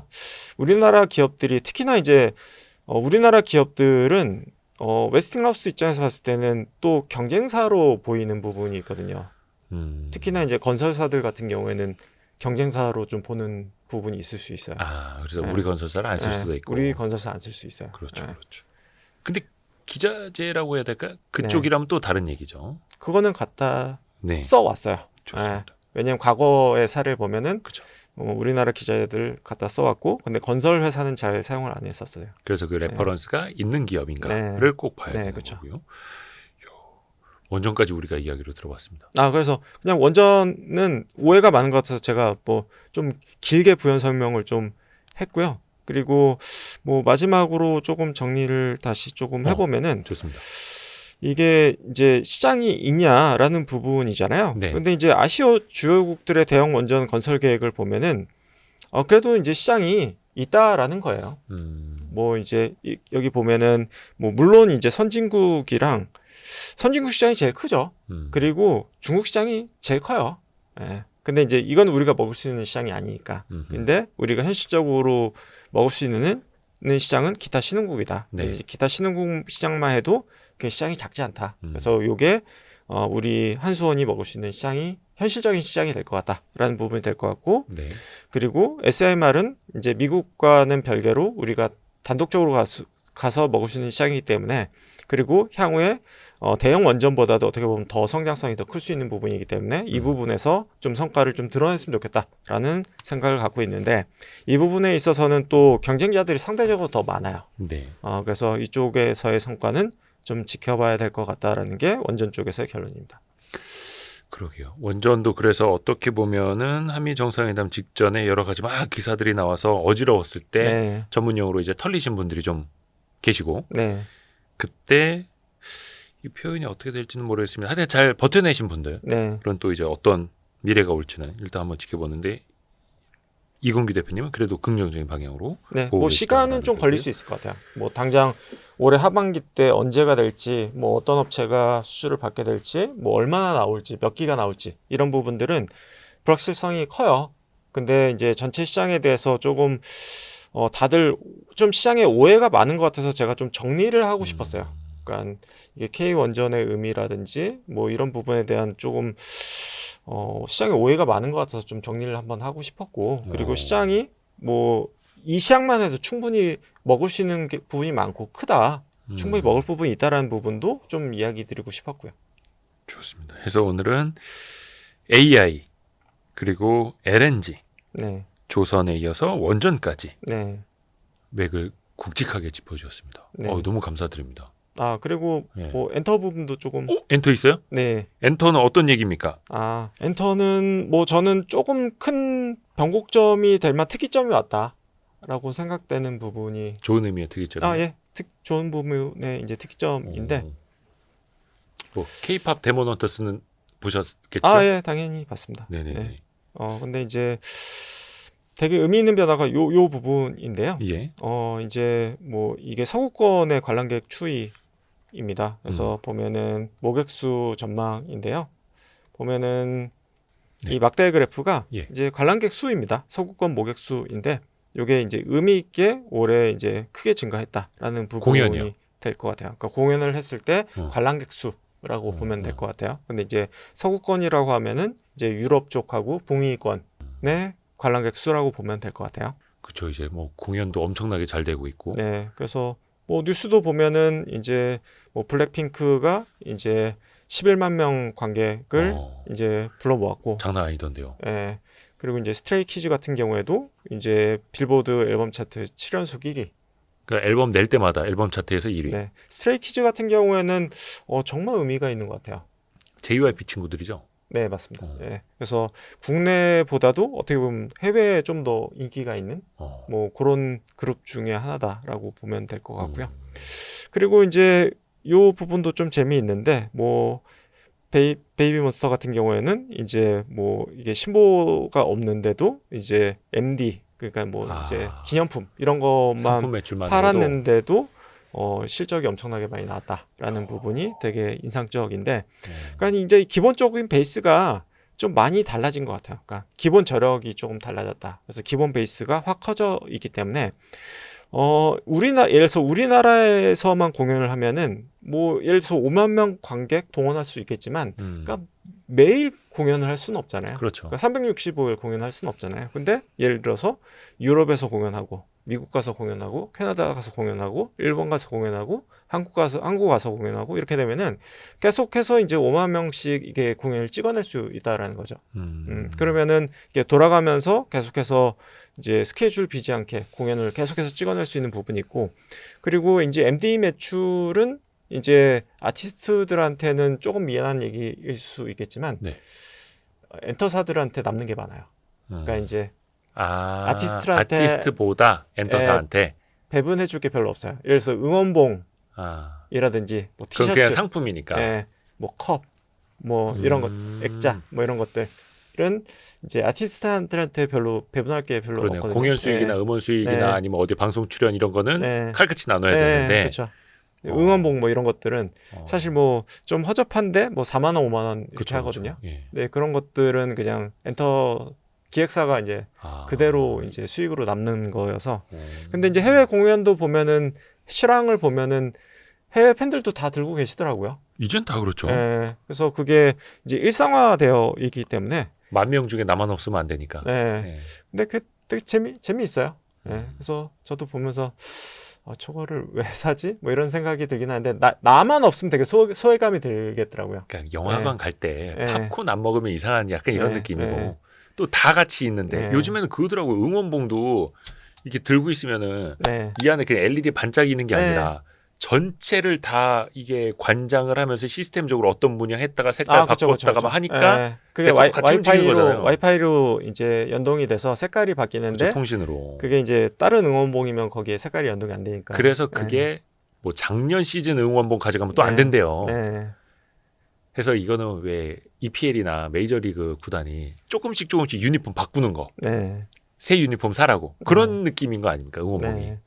S3: 우리나라 기업들이 특히나 이제 우리나라 기업들은 웨스팅하우스 입장에서 봤을 때는 또 경쟁사로 보이는 부분이 있거든요. 특히나 이제 건설사들 같은 경우에는 경쟁사로 좀 보는 부분이 있을 수 있어요.
S2: 그래서 우리 건설사를 안 쓸 수도 있고.
S3: 우리 건설사 안 쓸 수 있어요.
S2: 그렇죠, 그렇죠. 근데 기자재라고 해야 될까? 그쪽이라면 또 다른 얘기죠.
S3: 그거는 갖다
S2: 네.
S3: 써왔어요.
S2: 좋습니다.
S3: 왜냐하면 과거의 사례를 보면은
S2: 그렇죠.
S3: 우리나라 기자들 갖다 써왔고, 근데 건설 회사는 잘 사용을 안 했었어요.
S2: 그래서 그 레퍼런스가 있는 기업인가를 꼭 봐야 되는
S3: 그렇죠.
S2: 거고요. 원전까지 우리가 이야기로 들어봤습니다.
S3: 그래서 그냥 원전은 오해가 많은 것 같아서 제가 뭐 좀 길게 부연 설명을 좀 했고요. 그리고 뭐 마지막으로 조금 정리를 다시 조금 해보면은
S2: 좋습니다.
S3: 이게 이제 시장이 있냐라는 부분이잖아요.
S2: 네.
S3: 근데 이제 아시아 주요국들의 대형 원전 건설 계획을 보면은 그래도 이제 시장이 있다라는 거예요. 뭐 이제 여기 보면은 뭐 물론 이제 선진국 시장이 제일 크죠. 그리고 중국 시장이 제일 커요. 예. 근데 이제 이건 우리가 먹을 수 있는 시장이 아니니까. 근데 우리가 현실적으로 먹을 수 있는 시장은 기타 신흥국이다.
S2: 네.
S3: 이제 기타 신흥국 시장만 해도 그 시장이 작지 않다. 그래서 요게 우리 한수원이 먹을 수 있는 시장이 현실적인 시장이 될 것 같다라는 부분이 될 것 같고,
S2: 네.
S3: 그리고 SMR은 이제 미국과는 별개로 우리가 단독적으로 가서 먹을 수 있는 시장이기 때문에, 그리고 향후에 대형 원전보다도 어떻게 보면 더 성장성이 더 클 수 있는 부분이기 때문에 이 부분에서 좀 성과를 좀 드러냈으면 좋겠다라는 생각을 갖고 있는데, 이 부분에 있어서는 또 경쟁자들이 상대적으로 더 많아요.
S2: 네.
S3: 그래서 이쪽에서의 성과는 좀 지켜봐야 될 것 같다라는 게 원전 쪽에서의 결론입니다.
S2: 그러게요. 원전도 그래서 어떻게 보면은 한미 정상회담 직전에 여러 가지 막 기사들이 나와서 어지러웠을 때 전문용어로 이제 털리신 분들이 좀 계시고, 그때 이 표현이 어떻게 될지는 모르겠습니다. 하여튼 잘 버텨내신 분들, 그런 또 이제 어떤 미래가 올지는 일단 한번 지켜보는데, 이건규 대표님은 그래도 긍정적인 방향으로 보고
S3: 뭐 시간은 좀 걸릴 수 있을 것 같아요. 뭐 당장 올해 하반기 때 언제가 될지, 뭐 어떤 업체가 수주를 받게 될지, 뭐 얼마나 나올지, 몇 기가 나올지, 이런 부분들은 불확실성이 커요. 근데 이제 전체 시장에 대해서 조금 다들 좀 시장에 오해가 많은 것 같아서 제가 좀 정리를 하고 싶었어요. 그러니까 이게 K 원전의 의미라든지 뭐 이런 부분에 대한 조금 시장에 오해가 많은 것 같아서 좀 정리를 한번 하고 싶었고, 그리고 시장이 뭐 이 시장만 해도 충분히 먹을 수 있는 부분이 많고 크다, 충분히 먹을 부분이 있다라는 부분도 좀 이야기 드리고 싶었고요.
S2: 좋습니다. 해서 오늘은 AI 그리고 LNG, 조선에 이어서 원전까지 맥을 굵직하게 짚어주셨습니다. 너무 감사드립니다.
S3: 그리고 뭐 엔터 부분도 조금.
S2: 엔터 있어요? 엔터는 어떤 얘기입니까?
S3: 엔터는 뭐 저는 조금 큰 변곡점이 될 만한 특이점이 왔다라고 생각되는 부분이.
S2: 좋은 의미의 특이점이요?
S3: 좋은 부분의 이제 특이점인데.
S2: 뭐 K-팝 데모넌터스는 보셨겠죠?
S3: 당연히 봤습니다.
S2: 네네.
S3: 근데 이제 되게 의미 있는 변화가 요 부분인데요. 이제 뭐 이게 서구권의 관람객 추이입니다. 그래서 보면은 모객수 전망인데요. 보면은 이 막대 그래프가 이제 관람객 수입니다. 서구권 모객 수인데, 요게 이제 의미 있게 올해 이제 크게 증가했다라는 부분이 될 것 같아요. 그러니까 공연을 했을 때 관람객 수라고 보면 될 것 같아요. 근데 이제 서구권이라고 하면은 이제 유럽 쪽하고 북미권의 관람객 수라고 보면 될 것 같아요.
S2: 그렇죠. 이제 뭐 공연도 엄청나게 잘 되고 있고.
S3: 그래서 뭐 뉴스도 보면은 이제 뭐 블랙핑크가 이제 11만 명 관객을 이제 불러 모았고.
S2: 장난 아니던데요.
S3: 그리고 이제 스트레이키즈 같은 경우에도 이제 빌보드 앨범 차트 7연속 1위.
S2: 그러니까 앨범 낼 때마다 앨범 차트에서 1위.
S3: 스트레이키즈 같은 경우에는 정말 의미가 있는 것 같아요.
S2: JYP 친구들이죠?
S3: 네, 맞습니다. 그래서 국내보다도 어떻게 보면 해외에 좀 더 인기가 있는 뭐 그런 그룹 중에 하나다라고 보면 될 것 같고요. 그리고 이제 요 부분도 좀 재미있는데, 뭐 베이비몬스터 같은 경우에는 이제 뭐 이게 신보가 없는데도 이제 MD, 그러니까 뭐 이제 기념품 이런 것만 팔았는데도 실적이 엄청나게 많이 나왔다라는 부분이 되게 인상적인데, 그러니까 이제 기본적인 베이스가 좀 많이 달라진 것 같아요. 그러니까 기본 저력이 조금 달라졌다. 그래서 기본 베이스가 확 커져 있기 때문에 예를 들어서 우리나라에서만 공연을 하면은 뭐 예를 들어서 5만 명 관객 동원할 수 있겠지만, 그러니까 매일 공연을 할 수는 없잖아요.
S2: 그렇죠.
S3: 그러니까 365일 공연할 수는 없잖아요. 근데 예를 들어서 유럽에서 공연하고, 미국 가서 공연하고, 캐나다 가서 공연하고, 일본 가서 공연하고, 한국 가서 공연하고, 이렇게 되면은 계속해서 이제 5만 명씩 이게 공연을 찍어낼 수 있다라는 거죠. 그러면은 이게 돌아가면서 계속해서 이제 스케줄 비지 않게 공연을 계속해서 찍어낼 수 있는 부분이 있고, 그리고 이제 MD 매출은 이제 아티스트들한테는 조금 미안한 얘기일 수 있겠지만,
S2: 네.
S3: 엔터사들한테 남는 게 많아요. 그러니까 이제 아티스트한테
S2: 아티스트보다 엔터사한테
S3: 배분해줄 게 별로 없어요. 예를 들어서 응원봉이라든지 뭐
S2: 그건
S3: 티셔츠,
S2: 그냥 상품이니까.
S3: 예, 뭐 컵, 뭐 이런 것, 액자, 뭐 이런 것들은 이제 아티스트한테 별로 배분할 게 별로
S2: 그러네요.
S3: 없거든요.
S2: 공연 수익이나
S3: 네.
S2: 음원 수익이나
S3: 네.
S2: 아니면 어디 방송 출연 이런 거는
S3: 네.
S2: 칼같이 나눠야
S3: 네,
S2: 되는데.
S3: 그렇죠. 응원봉 뭐 이런 것들은 사실 뭐 좀 허접한데 뭐 4만 원, 5만 원 이렇게
S2: 그쵸,
S3: 하거든요.
S2: 그쵸. 예.
S3: 네, 그런 것들은 그냥 엔터 기획사가 이제 그대로 이제 수익으로 남는 거여서. 근데 이제 해외 공연도 보면은 실황을 보면은 해외 팬들도 다 들고 계시더라고요.
S2: 이젠 다 그렇죠.
S3: 네, 그래서 그게 이제 일상화되어 있기 때문에
S2: 10,000명 중에 나만 없으면 안 되니까.
S3: 네.
S2: 네.
S3: 근데 그 되게 재미있어요. 네. 그래서 저도 보면서 저거를 왜 사지? 뭐 이런 생각이 들긴 하는데 나만 없으면 되게 소외감이 들겠더라고요.
S2: 그러니까 영화관 갈 때
S3: 네.
S2: 팝콘 안 먹으면 이상한 약간 이런
S3: 네.
S2: 느낌이고
S3: 네.
S2: 또 다 같이 있는데
S3: 네.
S2: 요즘에는 그러더라고요. 응원봉도 이렇게 들고 있으면은
S3: 네.
S2: 이 안에 그냥 LED 반짝이는 게
S3: 네.
S2: 아니라 전체를 다 이게 관장을 하면서 시스템적으로 어떤 문양했다가 색깔 바꿨다가 막 하니까
S3: 네. 그게
S2: 같이 움직이는 거잖아요.
S3: 와이파이로 이제 연동이 돼서 색깔이 바뀌는데
S2: 그렇죠, 통신으로.
S3: 그게 이제 다른 응원봉이면 거기에 색깔이 연동이 안 되니까.
S2: 그래서 그게 뭐 작년 시즌 응원봉 가져가면 또 안
S3: 네.
S2: 된대요.
S3: 네.
S2: 그래서 이거는 왜 EPL이나 메이저리그 구단이 조금씩 유니폼 바꾸는 거.
S3: 네.
S2: 새 유니폼 사라고. 그런 느낌인 거 아닙니까? 응원봉이.
S3: 네.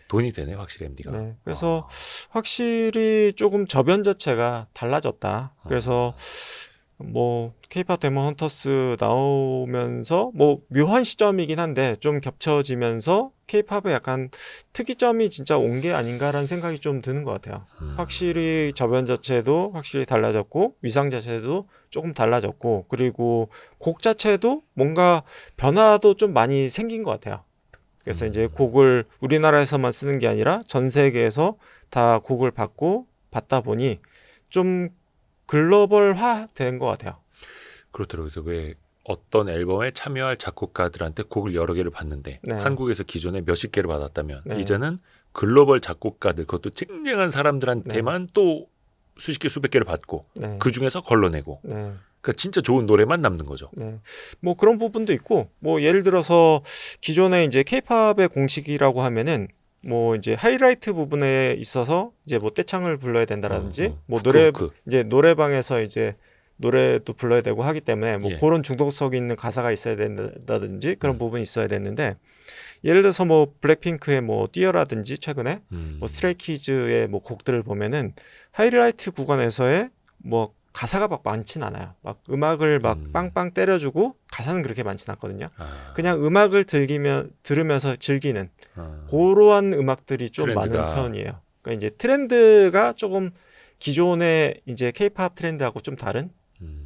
S2: 돈이 되네 확실히 MD가.
S3: 네. 그래서 확실히 조금 저변 자체가 달라졌다. 그래서 뭐 K-팝 데몬 헌터스 나오면서 뭐 묘한 시점이긴 한데 좀 겹쳐지면서 K-팝의 약간 특이점이 진짜 온 게 아닌가라는 생각이 좀 드는 것 같아요. 확실히 저변 자체도 확실히 달라졌고 위상 자체도 조금 달라졌고 그리고 곡 자체도 뭔가 변화도 좀 많이 생긴 것 같아요. 그래서 이제 곡을 우리나라에서만 쓰는 게 아니라 전 세계에서 다 곡을 받다 보니 좀 글로벌화 된 것 같아요.
S2: 그렇더라고요. 그래서 왜 어떤 앨범에 참여할 작곡가들한테 곡을 여러 개를 받는데
S3: 네.
S2: 한국에서 기존에 몇십 개를 받았다면
S3: 네.
S2: 이제는 글로벌 작곡가들 그것도 쟁쟁한 사람들한테만 또 수십 개 수백 개를 받고
S3: 네.
S2: 그 중에서 걸러내고
S3: 네.
S2: 그러니까 진짜 좋은 노래만 남는 거죠.
S3: 네. 뭐 그런 부분도 있고 뭐 예를 들어서 기존에 이제 K-팝의 공식이라고 하면은 뭐 이제 하이라이트 부분에 있어서 이제 뭐 떼창을 불러야 된다라든지 뭐 이제 노래방에서 이제 노래도 불러야 되고 하기 때문에 뭐 그런 중독성 있는 가사가 있어야 된다든지 그런 부분이 있어야 되는데 예를 들어서 뭐 블랙핑크의 뭐 뛰어라든지 최근에 뭐 스트레이키즈의 뭐 곡들을 보면은 하이라이트 구간에서의 뭐 가사가 막 많진 않아요. 막 음악을 막 빵빵 때려주고 가사는 그렇게 많진 않거든요. 그냥 음악을 들으면서 즐기는 그러한 음악들이 좀
S2: 트렌드가.
S3: 많은 편이에요. 그러니까 이제 트렌드가 조금 기존의 이제 K-팝 트렌드하고 좀 다른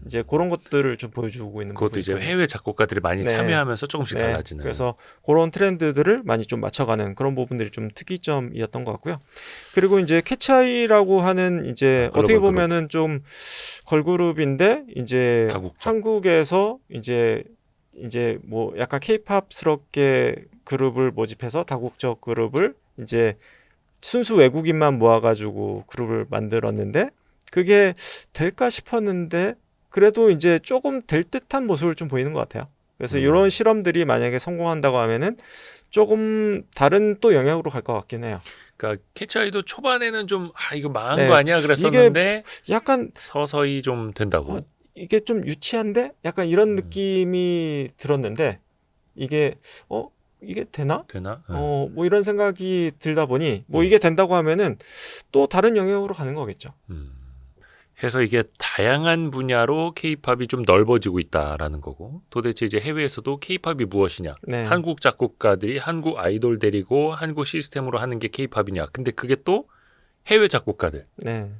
S3: 이제 그런 것들을 좀 보여주고 있는
S2: 그것도
S3: 부분이
S2: 이제
S3: 있거든요.
S2: 해외 작곡가들이 많이
S3: 네.
S2: 참여하면서 조금씩
S3: 네.
S2: 달라지는.
S3: 그래서 그런 트렌드들을 많이 좀 맞춰가는 그런 부분들이 좀 특이점이었던 것 같고요. 그리고 이제 캐치아이라고 하는 이제 어떻게 보면은 좀 걸그룹인데 이제
S2: 다국적.
S3: 한국에서 이제 뭐 약간 K-팝스럽게 그룹을 모집해서 다국적 그룹을 이제 순수 외국인만 모아가지고 그룹을 만들었는데 그게 될까 싶었는데 그래도 이제 조금 될 듯한 모습을 좀 보이는 것 같아요. 그래서 이런 실험들이 만약에 성공한다고 하면은 조금 다른 또 영역으로 갈 것 같긴 해요.
S2: 그러니까 캐치아이도 초반에는 좀 이거 망한
S3: 네.
S2: 거 아니야 그랬었는데
S3: 약간
S2: 서서히 좀 된다고.
S3: 이게 좀 유치한데 약간 이런 느낌이 들었는데 이게 이게 되나? 뭐 이런 생각이 들다 보니 뭐 이게 된다고 하면은 또 다른 영역으로 가는 거겠죠.
S2: 해서 이게 다양한 분야로 케이팝이 좀 넓어지고 있다라는 거고 도대체 이제 해외에서도 케이팝이 무엇이냐
S3: 네.
S2: 한국 작곡가들이 한국 아이돌 데리고 한국 시스템으로 하는 게 케이팝이냐 근데 그게 또 해외 작곡가들
S3: 네.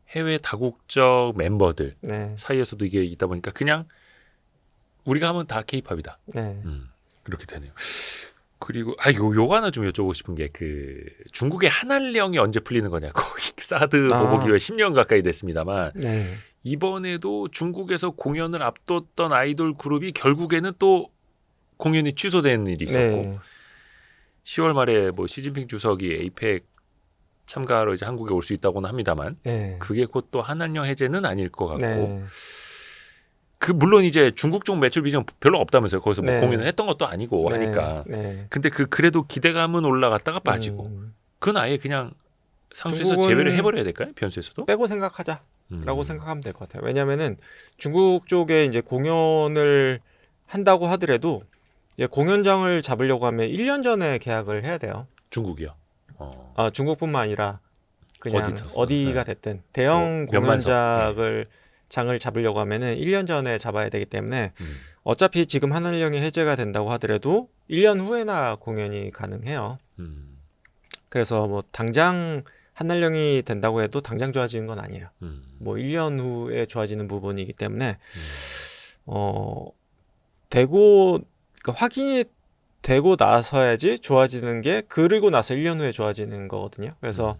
S2: 해외 다국적 멤버들
S3: 네.
S2: 사이에서도 이게 있다 보니까 그냥 우리가 하면 다 케이팝이다
S3: 네.
S2: 그렇게 되네요. 그리고 요거 하나 좀 여쭤보고 싶은 게 그 중국의 한한령이 언제 풀리는 거냐고 사드 보복 이후에 10년 가까이 됐습니다만
S3: 네.
S2: 이번에도 중국에서 공연을 앞뒀던 아이돌 그룹이 결국에는 또 공연이 취소되는 일이 있었고
S3: 네.
S2: 10월 말에 뭐 시진핑 주석이 에이펙 참가하러 이제 한국에 올 수 있다고는 합니다만
S3: 네.
S2: 그게 곧 또 한한령 해제는 아닐 것 같고
S3: 네.
S2: 그 물론 이제 중국 쪽 매출 비중 별로 없다면서요. 거기서 뭐
S3: 네.
S2: 공연을 했던 것도 아니고
S3: 네.
S2: 하니까.
S3: 네.
S2: 근데 그래도 기대감은 올라갔다가 빠지고. 그건 아예 그냥 상수에서
S3: 중국은
S2: 제외를 해버려야 될까요? 변수에서도?
S3: 빼고 생각하자라고 생각하면 될 것 같아요. 왜냐하면은 중국 쪽에 이제 공연을 한다고 하더라도 이제 공연장을 잡으려고 하면 1년 전에 계약을 해야 돼요.
S2: 중국이요.
S3: 중국뿐만 아니라 그냥
S2: 어디
S3: 어디가 됐든 대형 공연장을 장을 잡으려고 하면은 1년 전에 잡아야 되기 때문에 어차피 지금 한한령이 해제가 된다고 하더라도 1년 후에나 공연이 가능해요. 그래서 뭐 당장 한한령이 된다고 해도 당장 좋아지는 건 아니에요. 뭐 1년 후에 좋아지는 부분이기 때문에 그러니까 확인이 되고 나서야지 좋아지는 게 그리고 나서 1년 후에 좋아지는 거거든요. 그래서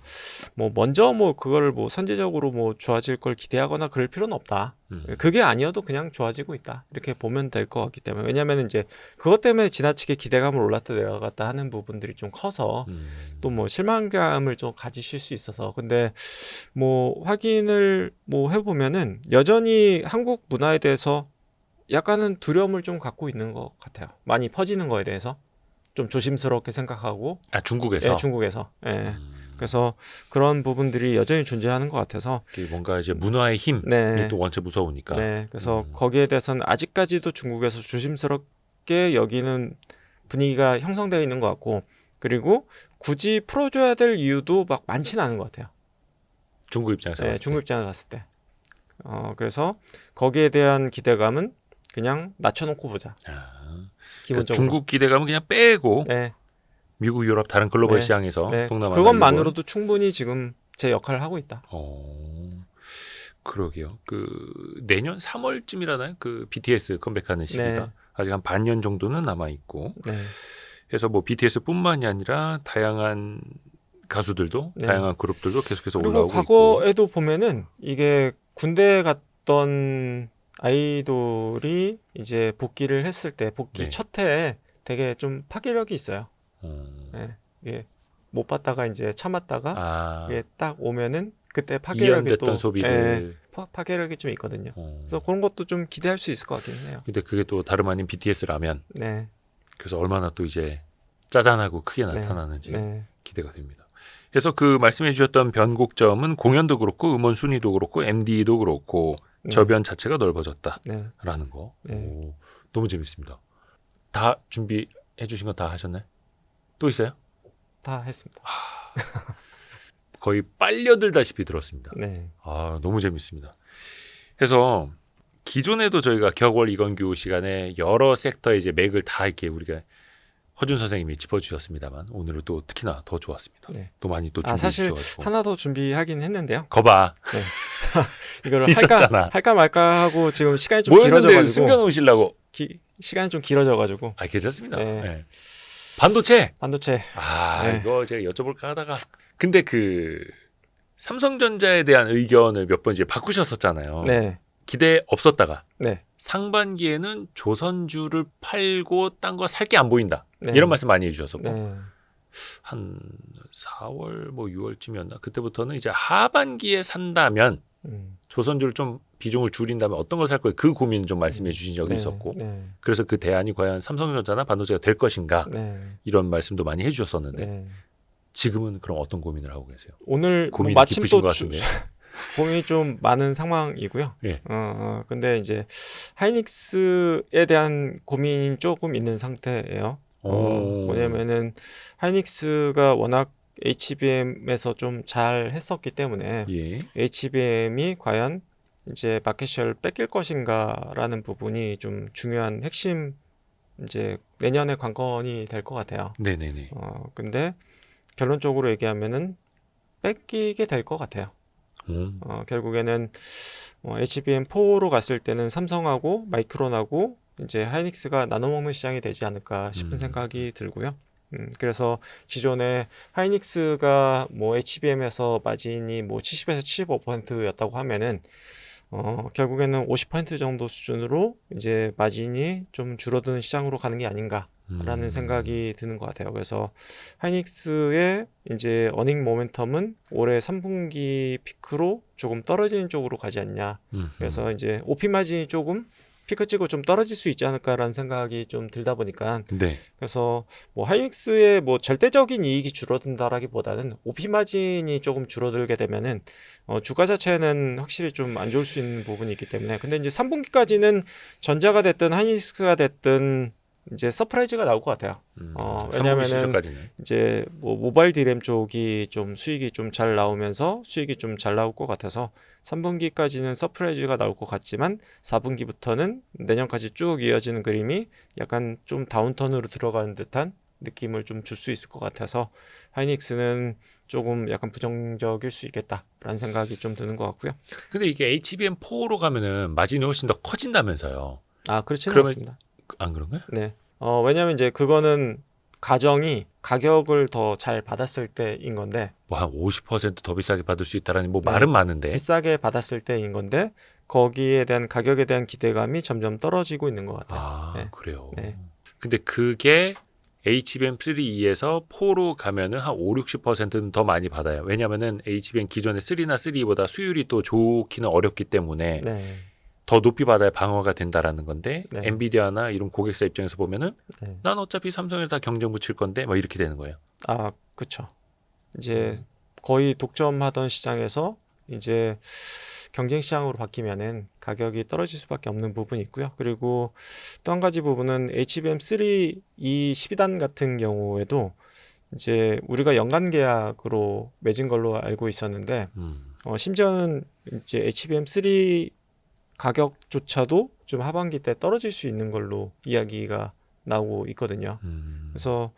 S3: 뭐 먼저 뭐 그거를 뭐 선제적으로 뭐 좋아질 걸 기대하거나 그럴 필요는 없다. 그게 아니어도 그냥 좋아지고 있다. 이렇게 보면 될 것 같기 때문에 왜냐하면 이제 그것 때문에 지나치게 기대감을 올랐다 내려갔다 하는 부분들이 좀 커서 또 뭐 실망감을 좀 가지실 수 있어서 근데 뭐 확인을 뭐 해보면은 여전히 한국 문화에 대해서 약간은 두려움을 좀 갖고 있는 것 같아요. 많이 퍼지는 거에 대해서 좀 조심스럽게 생각하고.
S2: 중국에서?
S3: 예, 중국에서. 예. 그래서 그런 부분들이 여전히 존재하는 것 같아서.
S2: 뭔가 이제 문화의 힘이
S3: 네.
S2: 또 원체 무서우니까.
S3: 네. 그래서 거기에 대해서는 아직까지도 중국에서 조심스럽게 여기는 분위기가 형성되어 있는 것 같고, 그리고 굳이 풀어줘야 될 이유도 막 많지는 않은 것 같아요.
S2: 중국 입장에서.
S3: 네, 중국 입장에서 봤을 때. 그래서 거기에 대한 기대감은 그냥 낮춰놓고 보자. 기본적으로.
S2: 그러니까 중국 기대감은 그냥 빼고
S3: 네.
S2: 미국, 유럽 다른 글로벌
S3: 네.
S2: 시장에서
S3: 네.
S2: 동남아
S3: 그것만으로도 충분히 지금 제 역할을 하고 있다.
S2: 그러게요. 그 내년 3월쯤이라나요? 그 BTS 컴백하는 시기가
S3: 네.
S2: 아직 한 반년 정도는 남아 있고.
S3: 네.
S2: 그래서 뭐 BTS뿐만이 아니라 다양한 가수들도
S3: 네.
S2: 다양한 그룹들도 계속해서
S3: 그리고
S2: 올라오고
S3: 과거에도 보면은 이게 군대 갔던 아이돌이 이제 복귀를 했을 때 복귀
S2: 네.
S3: 첫 해에 되게 좀 파괴력이 있어요. 네. 이게 못 봤다가 이제 참았다가 이게 딱 오면은 그때 파괴력이
S2: 이연됐던
S3: 또
S2: 소비들
S3: 파괴력이 좀 있거든요. 그래서 그런 것도 좀 기대할 수 있을 것 같긴 해요.
S2: 근데 그게 또 다름 아닌 BTS라면
S3: 네.
S2: 그래서 얼마나 또 이제 짜잔하고 크게
S3: 네.
S2: 나타나는지
S3: 네.
S2: 기대가 됩니다. 그래서 그 말씀해 주셨던 변곡점은 공연도 그렇고 음원 순위도 그렇고 MD도 그렇고
S3: 네.
S2: 저변 자체가 넓어졌다라는
S3: 네.
S2: 거.
S3: 네.
S2: 너무 재밌습니다. 다 준비해 주신 거 다 하셨나요? 또 있어요?
S3: 다 했습니다.
S2: 거의 빨려들다시피 들었습니다.
S3: 네.
S2: 너무 재밌습니다. 그래서 기존에도 저희가 격월 이건규 시간에 여러 섹터의 이제 맥을 다 이렇게 우리가 허준 선생님이 짚어주셨습니다만 오늘은 또 특히나 더 좋았습니다.
S3: 네.
S2: 또 많이 또 준비해
S3: 사실
S2: 주셔가지고.
S3: 하나 더 준비하긴 했는데요.
S2: 거봐.
S3: 네. 이거를
S2: 있었잖아.
S3: 할까 말까 하고 지금 시간이 좀
S2: 뭐였는데
S3: 길어져가지고
S2: 숨겨놓으시려고.
S3: 시간이 좀 길어져가지고.
S2: 괜찮습니다.
S3: 네.
S2: 네. 반도체.
S3: 네.
S2: 이거 제가 여쭤볼까 하다가 근데 그 삼성전자에 대한 의견을 몇 번 이제 바꾸셨었잖아요.
S3: 네.
S2: 기대 없었다가
S3: 네.
S2: 상반기에는 조선주를 팔고 딴 거 살 게 안 보인다.
S3: 네.
S2: 이런 말씀 많이 해주셨었고
S3: 네.
S2: 한 4월 뭐 6월쯤이었나 그때부터는 이제 하반기에 산다면 조선주를 좀 비중을 줄인다면 어떤 걸 살 거예요? 그 고민 좀 말씀해 주신 적이
S3: 네.
S2: 있었고
S3: 네.
S2: 그래서 그 대안이 과연 삼성전자나 반도체가 될 것인가
S3: 네.
S2: 이런 말씀도 많이 해주셨었는데
S3: 네.
S2: 지금은 그럼 어떤 고민을 하고 계세요?
S3: 오늘
S2: 고민이
S3: 마침
S2: 깊으신
S3: 또
S2: 것 같은데요.
S3: 고민이 좀 많은 상황이고요.
S2: 예.
S3: 근데 이제 하이닉스에 대한 고민이 조금 있는 상태예요. 뭐냐면은 하이닉스가 워낙 HBM에서 좀 잘 했었기 때문에
S2: 예.
S3: HBM이 과연 이제 마켓시어를 뺏길 것인가라는 부분이 좀 중요한 핵심 이제 내년의 관건이 될 것 같아요.
S2: 네네네.
S3: 근데 결론적으로 얘기하면은 뺏기게 될 것 같아요. 결국에는 HBM4로 갔을 때는 삼성하고 마이크론하고 이제 하이닉스가 나눠먹는 시장이 되지 않을까 싶은 생각이 들고요. 그래서 기존에 하이닉스가 뭐 HBM에서 마진이 뭐 70에서 75%였다고 하면은 결국에는 50% 정도 수준으로 이제 마진이 좀 줄어드는 시장으로 가는 게 아닌가라는 생각이 드는 것 같아요. 그래서 하이닉스의 이제 어닝 모멘텀은 올해 3분기 피크로 조금 떨어지는 쪽으로 가지 않냐. 그래서 이제 OP 마진이 조금 피크 찍고 좀 떨어질 수 있지 않을까라는 생각이 좀 들다 보니까
S2: 네.
S3: 그래서 뭐 하이닉스의 뭐 절대적인 이익이 줄어든다라기보다는 OP 마진이 조금 줄어들게 되면은 주가 자체는 확실히 좀 안 좋을 수 있는 부분이 있기 때문에 근데 이제 3분기까지는 전자가 됐든 하이닉스가 됐든 이제 서프라이즈가 나올 것 같아요. 왜냐면은 이제 뭐 모바일 디램 쪽이 좀 수익이 좀 잘 나오면서 수익이 좀 잘 나올 것 같아서 3분기까지는 서프라이즈가 나올 것 같지만 4분기부터는 내년까지 쭉 이어지는 그림이 약간 좀 다운턴으로 들어가는 듯한 느낌을 좀 줄 수 있을 것 같아서 하이닉스는 조금 약간 부정적일 수 있겠다라는 생각이 좀 드는 것 같고요.
S2: 근데 이게 HBM4로 가면은 마진이 훨씬 더 커진다면서요.
S3: 그렇지는 않습니다.
S2: 안 그런가요?
S3: 네. 왜냐면 이제 그거는 가정이 가격을 더 잘 받았을 때인 건데
S2: 뭐 한 50% 더 비싸게 받을 수 있다라는 뭐
S3: 네.
S2: 말은 많은데
S3: 비싸게 받았을 때인 건데 거기에 대한 가격에 대한 기대감이 점점 떨어지고 있는 것 같아요. 네.
S2: 그래요.
S3: 네.
S2: 근데 그게 HBM3E에서 4로 가면은 한 5-60%는 더 많이 받아요. 왜냐면은 HBM 기존의 3나 3E보다 수율이 또 좋기는 어렵기 때문에
S3: 네.
S2: 더 높이 받아야 방어가 된다라는 건데
S3: 네.
S2: 엔비디아나 이런 고객사 입장에서 보면은
S3: 네.
S2: 난 어차피 삼성에 다 경쟁 붙일 건데 막 이렇게 되는 거예요.
S3: 그렇죠. 이제 거의 독점하던 시장에서 이제 경쟁 시장으로 바뀌면은 가격이 떨어질 수밖에 없는 부분이 있고요. 그리고 또 한 가지 부분은 HBM3 이 12단 같은 경우에도 이제 우리가 연간 계약으로 맺은 걸로 알고 있었는데 심지어는 이제 HBM3 가격조차도 좀 하반기 때 떨어질 수 있는 걸로 이야기가 나오고 있거든요. 그래서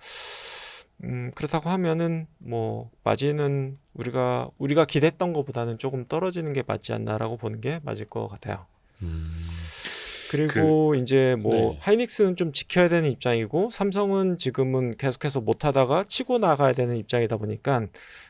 S3: 그렇다고 하면은 뭐 마진은 우리가 기대했던 것보다는 조금 떨어지는 게 맞지 않나라고 보는 게 맞을 것 같아요. 그리고 이제 뭐
S2: 네.
S3: 하이닉스는 좀 지켜야 되는 입장이고 삼성은 지금은 계속해서 못하다가 치고 나가야 되는 입장이다 보니까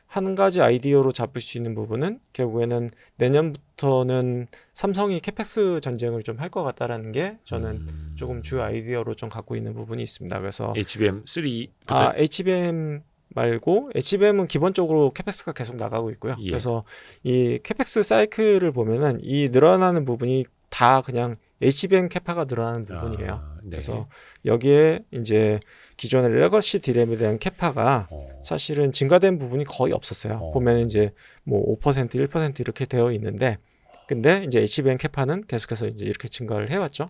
S3: 한 가지 아이디어로 잡을 수 있는 부분은 결국에는 내년부터는 삼성이 캐펙스 전쟁을 좀 할 것 같다라는 게 저는 조금 주 아이디어로 좀 갖고 있는 부분이 있습니다. 그래서
S2: HBM3
S3: HBM 말고 HBM은 기본적으로 캐펙스가 계속 나가고 있고요.
S2: 예.
S3: 그래서 이 캐펙스 사이클을 보면은 이 늘어나는 부분이 다 그냥 HBM 캐파가 늘어나는 부분이에요.
S2: 네.
S3: 그래서 여기에 이제 기존의 레거시 디램에 대한 캐파가 사실은 증가된 부분이 거의 없었어요. 보면 이제 뭐 5%, 1% 이렇게 되어 있는데, 근데 이제 HBM 캐파는 계속해서 이제 이렇게 증가를 해왔죠.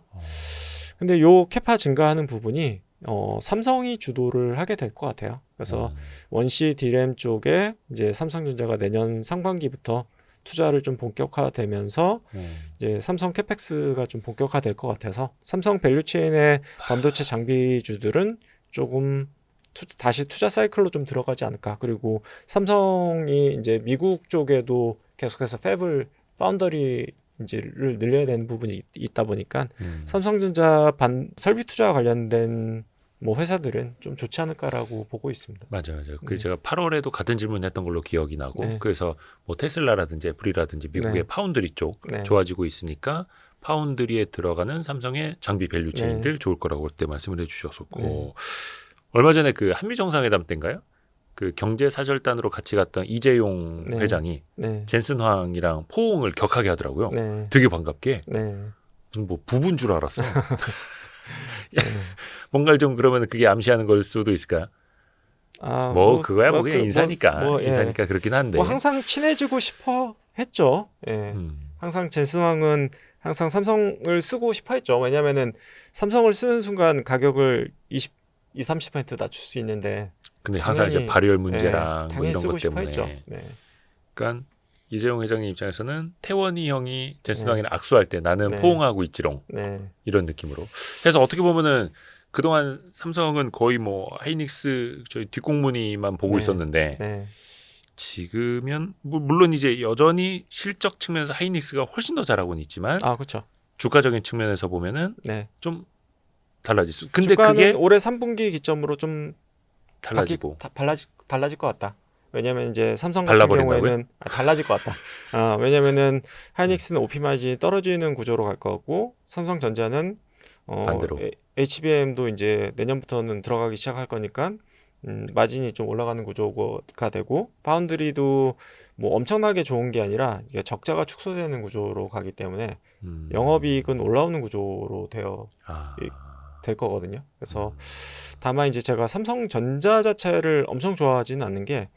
S3: 근데 요 캐파 증가하는 부분이 삼성이 주도를 하게 될 것 같아요. 그래서 원시 디램 쪽에 이제 삼성전자가 내년 상반기부터 투자를 좀 본격화되면서 이제 삼성 캐펙스가 좀 본격화될 것 같아서 삼성 밸류체인의 반도체 장비주들은 조금 다시 투자 사이클로 좀 들어가지 않을까. 그리고 삼성이 이제 미국 쪽에도 계속해서 팹을 파운더리 이제를 늘려야 되는 부분이 있다 보니까 삼성전자 설비 투자와 관련된 뭐 회사들은 좀 좋지 않을까라고 보고 있습니다.
S2: 맞아요. 그 제가 8월에도 같은 질문했던 걸로 기억이 나고
S3: 네.
S2: 그래서 뭐 테슬라라든지 애플이라든지 미국의
S3: 네.
S2: 파운드리 쪽
S3: 네.
S2: 좋아지고 있으니까 파운드리에 들어가는 삼성의 장비 밸류체인들
S3: 네.
S2: 좋을 거라고 그때 말씀을 해주셨었고
S3: 네.
S2: 얼마 전에 그 한미 정상회담 때인가요? 그 경제 사절단으로 같이 갔던 이재용
S3: 네.
S2: 회장이
S3: 네.
S2: 젠슨 황이랑 포옹을 격하게 하더라고요.
S3: 네.
S2: 되게 반갑게.
S3: 네.
S2: 뭐 부부인 줄 알았어. 뭔가 좀 그러면 그게 암시하는 걸 수도 있을까요? 그거야 뭐 그냥 인사니까 인사니까 그렇긴 한데.
S3: 뭐 항상 친해지고 싶어 했죠. 예. 항상 젠슨 황은 항상 삼성을 쓰고 싶어 했죠. 왜냐면은 삼성을 쓰는 순간 가격을 20-30% 낮출 수 있는데
S2: 근데 항상 이제 발열 문제랑 뭐 이런 것 때문에.
S3: 네.
S2: 그러니까 이재용 회장님 입장에서는 태원이 형이 젠슨왕이랑 악수할 때 나는
S3: 네.
S2: 포옹하고 있지롱.
S3: 네.
S2: 이런 느낌으로. 그래서 어떻게 보면은 그동안 삼성은 거의 뭐 하이닉스 저희 뒷공무니만 보고
S3: 네.
S2: 있었는데
S3: 네.
S2: 지금은 물론 이제 여전히 실적 측면에서 하이닉스가 훨씬 더 잘하고는 있지만
S3: 그렇죠.
S2: 주가적인 측면에서 보면은
S3: 네.
S2: 좀 달라질 수. 근데
S3: 주가는
S2: 그게
S3: 올해 3분기 기점으로 좀
S2: 달라지고
S3: 달라질 것 같다. 왜냐면 이제 삼성 같은 경우에는 달라질 것 같다. 왜냐면은 하이닉스는 OP 마진이 떨어지는 구조로 갈 거고 삼성전자는
S2: 반대로
S3: HBM도 이제 내년부터는 들어가기 시작할 거니까 마진이 좀 올라가는 구조가 되고 파운드리도 뭐 엄청나게 좋은 게 아니라 이게 적자가 축소되는 구조로 가기 때문에 영업이익은 올라오는 구조로 될 거거든요. 그래서 다만 이제 제가 삼성전자 자체를 엄청 좋아하지는 않는 게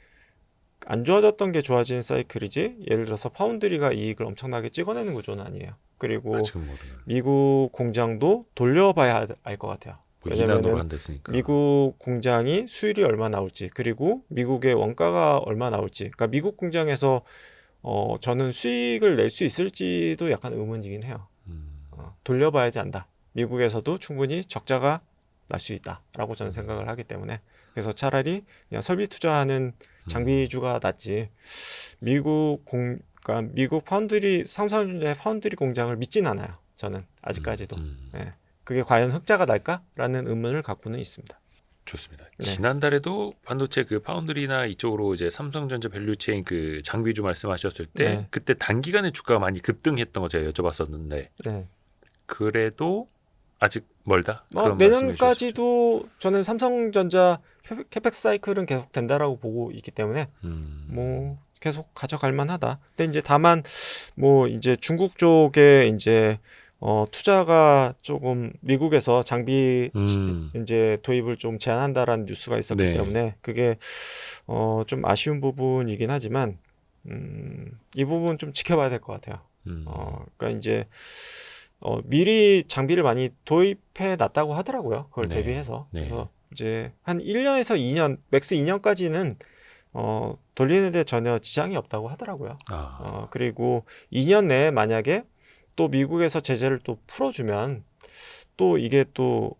S3: 안 좋아졌던 게 좋아진 사이클이지 예를 들어서 파운드리가 이익을 엄청나게 찍어내는 구조는 아니에요. 그리고 미국 공장도 돌려봐야 알 것 같아요. 왜냐하면 미국 공장이 수율이 얼마 나올지 그리고 미국의 원가가 얼마 나올지 그러니까 미국 공장에서 저는 수익을 낼 수 있을지도 약간 의문이긴 해요. 돌려봐야지 안다. 미국에서도 충분히 적자가 날 수 있다라고 저는 생각을 하기 때문에 그래서 차라리 그냥 설비 투자하는 장비주가 낫지 그러니까 미국 파운드리 삼성전자의 파운드리 공장을 믿진 않아요. 저는 아직까지도. 네. 그게 과연 흑자가 날까라는 의문을 갖고는 있습니다.
S2: 좋습니다.
S3: 네.
S2: 지난달에도 반도체 그 파운드리나 이쪽으로 이제 삼성전자 밸류체인 그 장비주 말씀하셨을 때
S3: 네.
S2: 그때 단기간에 주가가 많이 급등했던 거 제가 여쭤봤었는데
S3: 네.
S2: 그래도 아직 멀다?
S3: 내년까지도 저는 삼성전자 캐펙스 사이클은 계속 된다라고 보고 있기 때문에 뭐 계속 가져갈 만하다. 근데 이제 다만 뭐 이제 중국 쪽에 이제 투자가 조금 미국에서 장비 이제 도입을 좀 제한한다라는 뉴스가 있었기 때문에 그게 좀 아쉬운 부분이긴 하지만 이 부분 좀 지켜봐야 될 것 같아요. 그러니까 이제 미리 장비를 많이 도입해 놨다고 하더라고요. 그걸 대비해서. 그래서 이제 한 1년에서 2년, 맥스 2년까지는 돌리는 데 전혀 지장이 없다고 하더라고요. 그리고 2년 내에 만약에 또 미국에서 제재를 또 풀어주면 또 이게 또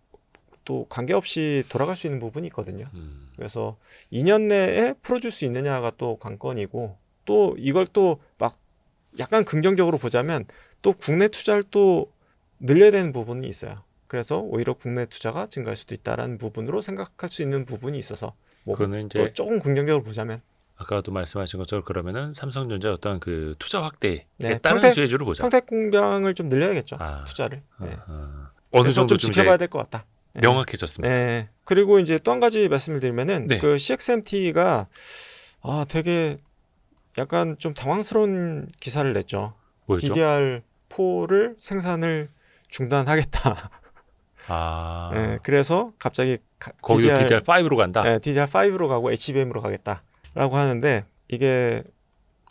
S3: 관계없이 돌아갈 수 있는 부분이 있거든요. 그래서 2년 내에 풀어줄 수 있느냐가 또 관건이고 또 이걸 또 막 약간 긍정적으로 보자면 또 국내 투자를 또 늘려야 되는 부분이 있어요. 그래서 오히려 국내 투자가 증가할 수도 있다라는 부분으로 생각할 수 있는 부분이 있어서
S2: 그거는 이제
S3: 또 조금 긍정적으로 보자면
S2: 아까도 말씀하신 것처럼 그러면은 삼성전자 어떤 그 투자 확대에 따른 수혜주를 보자.
S3: 평택 공장을 좀 늘려야겠죠. 투자를.
S2: 어느 정도
S3: 좀 지켜봐야 될 것 같다.
S2: 명확해졌습니다.
S3: 네. 그리고 이제 또 한 가지 말씀을 드리면은 그 CXMT가 되게 약간 좀 당황스러운 기사를 냈죠.
S2: 뭐였죠?
S3: DDR4를 생산을 중단하겠다. 네, 그래서 갑자기
S2: 거기도 DDR5로 간다.
S3: 네, DDR5로 가고 HBM으로 가겠다라고 하는데 이게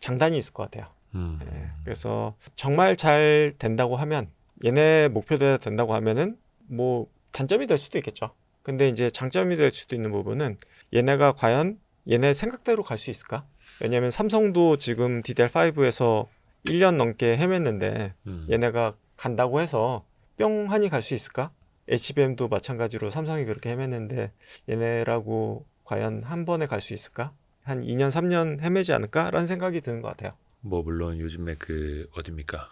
S3: 장단이 있을 것 같아요. 네, 그래서 정말 잘 된다고 하면 얘네 목표대로 된다고 하면은 뭐 단점이 될 수도 있겠죠. 근데 이제 장점이 될 수도 있는 부분은 얘네가 과연 얘네 생각대로 갈 수 있을까? 왜냐하면 삼성도 지금 DDR5에서 1년 넘게 헤맸는데 얘네가 간다고 해서 뿅 하니 갈 수 있을까? HBM도 마찬가지로 삼성이 그렇게 헤맸는데 얘네라고 과연 한 번에 갈 수 있을까? 한 2년 3년 헤매지 않을까라는 생각이 드는 것 같아요.
S2: 뭐 물론 요즘에 그 어딥니까?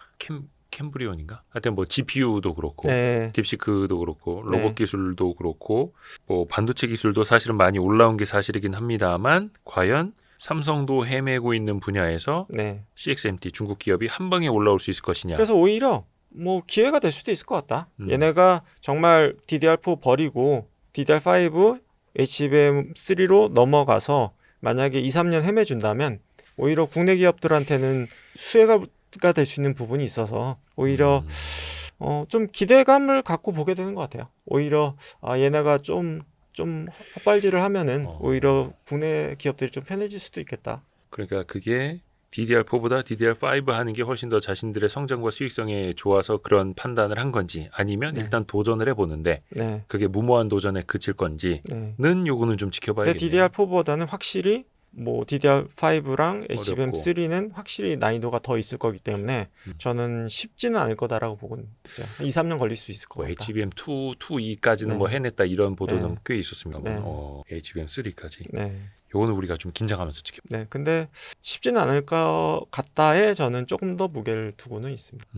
S2: 캠브리온인가? 하여튼 뭐 GPU도 그렇고 딥시크도 그렇고 로봇 기술도 그렇고 뭐 반도체 기술도 사실은 많이 올라온 게 사실이긴 합니다만 과연 삼성도 헤매고 있는 분야에서 CXMT 중국 기업이 한 방에 올라올 수 있을 것이냐.
S3: 그래서 오히려 뭐 기회가 될 수도 있을 것 같다. 얘네가 정말 DDR4 버리고 DDR5, HBM3로 넘어가서 만약에 2, 3년 헤매준다면 오히려 국내 기업들한테는 수혜가 될 수 있는 부분이 있어서 오히려 좀 기대감을 갖고 보게 되는 것 같아요. 오히려 얘네가 좀 헛발질을 하면은 오히려 국내 기업들이 좀 편해질 수도 있겠다.
S2: 그러니까 그게 DDR4보다 DDR5 하는 게 훨씬 더 자신들의 성장과 수익성에 좋아서 그런 판단을 한 건지 아니면
S3: 네.
S2: 일단 도전을 해보는데
S3: 네.
S2: 그게 무모한 도전에 그칠 건지는 요거는 좀 지켜봐야겠네요.
S3: 근데 DDR4보다는 확실히 뭐 DDR5랑 HBM3는 확실히 난이도가 더 있을 거기 때문에 저는 쉽지는 않을 거다라고 보고 있어요. 2, 3년 걸릴 수 있을 것 같다.
S2: HBM2, 2까지는
S3: 네.
S2: 뭐 해냈다 이런 보도는
S3: 네.
S2: 꽤 있었습니다.
S3: 네.
S2: HBM3까지.
S3: 네.
S2: 요거는 우리가 좀 긴장하면서 지켜.
S3: 네. 근데 쉽지는 않을 것 같다에 저는 조금 더 무게를 두고는 있습니다.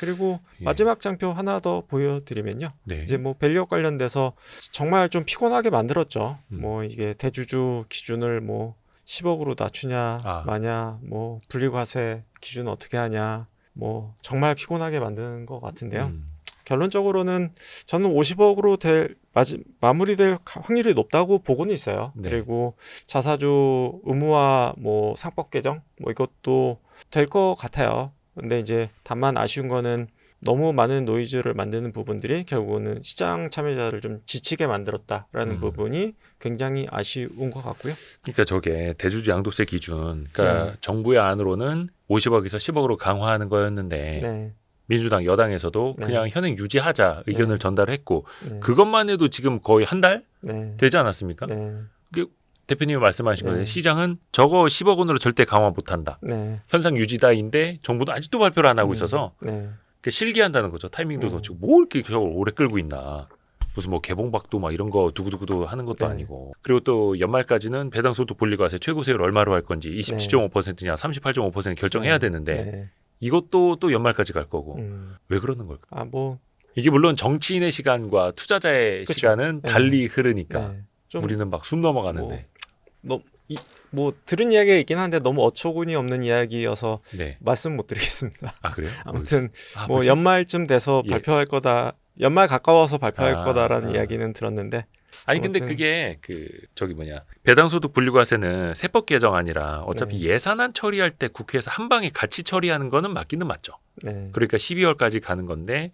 S3: 그리고
S2: 예.
S3: 마지막 장표 하나 더 보여드리면요.
S2: 네.
S3: 이제 뭐 밸류업 관련돼서 정말 좀 피곤하게 만들었죠. 뭐 이게 대주주 기준을 뭐 10억으로 낮추냐 마냐, 뭐 분리과세 기준 어떻게 하냐, 뭐 정말 피곤하게 만드는 것 같은데요. 결론적으로는 저는 50억으로 마무리될 확률이 높다고 보고는 있어요.
S2: 네.
S3: 그리고 자사주 의무화 뭐 상법 개정 뭐 이것도 될 것 같아요. 근데 이제 다만 아쉬운 거는 너무 많은 노이즈를 만드는 부분들이 결국은 시장 참여자를 좀 지치게 만들었다라는 부분이 굉장히 아쉬운 것 같고요.
S2: 그러니까 저게 대주주 양도세 기준, 그러니까 정부의 안으로는 50억에서 10억으로 강화하는 거였는데
S3: 네.
S2: 민주당 여당에서도
S3: 네.
S2: 그냥 현행 유지하자 의견을
S3: 네.
S2: 전달했고
S3: 네.
S2: 그것만 해도 지금 거의 한 달
S3: 네.
S2: 되지 않았습니까?
S3: 네.
S2: 대표님이 말씀하신
S3: 네.
S2: 거예요. 시장은 저거 10억 원으로 절대 강화 못한다.
S3: 네.
S2: 현상 유지다인데 정부도 아직도 발표를 안 하고 있어서
S3: 네.
S2: 실기한다는 거죠. 타이밍도 더 지금 뭐 이렇게 저걸 오래 끌고 있나. 무슨 뭐 개봉박도 막 이런 거 두구두구도 하는 것도
S3: 네.
S2: 아니고. 그리고 또 연말까지는 배당소득 분리과세 최고세율 얼마로 할 건지 27.5%냐 38.5% 결정해야 되는데
S3: 네.
S2: 이것도 또 연말까지 갈 거고. 왜 그러는 걸까?
S3: 아, 뭐
S2: 이게 물론 정치인의 시간과 투자자의
S3: 그쵸.
S2: 시간은
S3: 네.
S2: 달리 흐르니까
S3: 네. 좀
S2: 우리는 막 숨 넘어가는데.
S3: 뭐 들은 이야기가 있긴 한데 너무 어처구니 없는 이야기여서
S2: 네.
S3: 말씀 못 드리겠습니다.
S2: 아 그래요?
S3: 아무튼 뭐
S2: 뭐지?
S3: 연말쯤 돼서
S2: 예.
S3: 발표할 거다. 연말 가까워서 발표할 거다라는
S2: 아.
S3: 이야기는 들었는데.
S2: 아니 근데
S3: 아무튼.
S2: 그게 배당소득 분리과세는 세법 개정안이라 어차피
S3: 네.
S2: 예산안 처리할 때 국회에서 한 방에 같이 처리하는 거는 맞기는 맞죠.
S3: 네.
S2: 그러니까 12월까지 가는 건데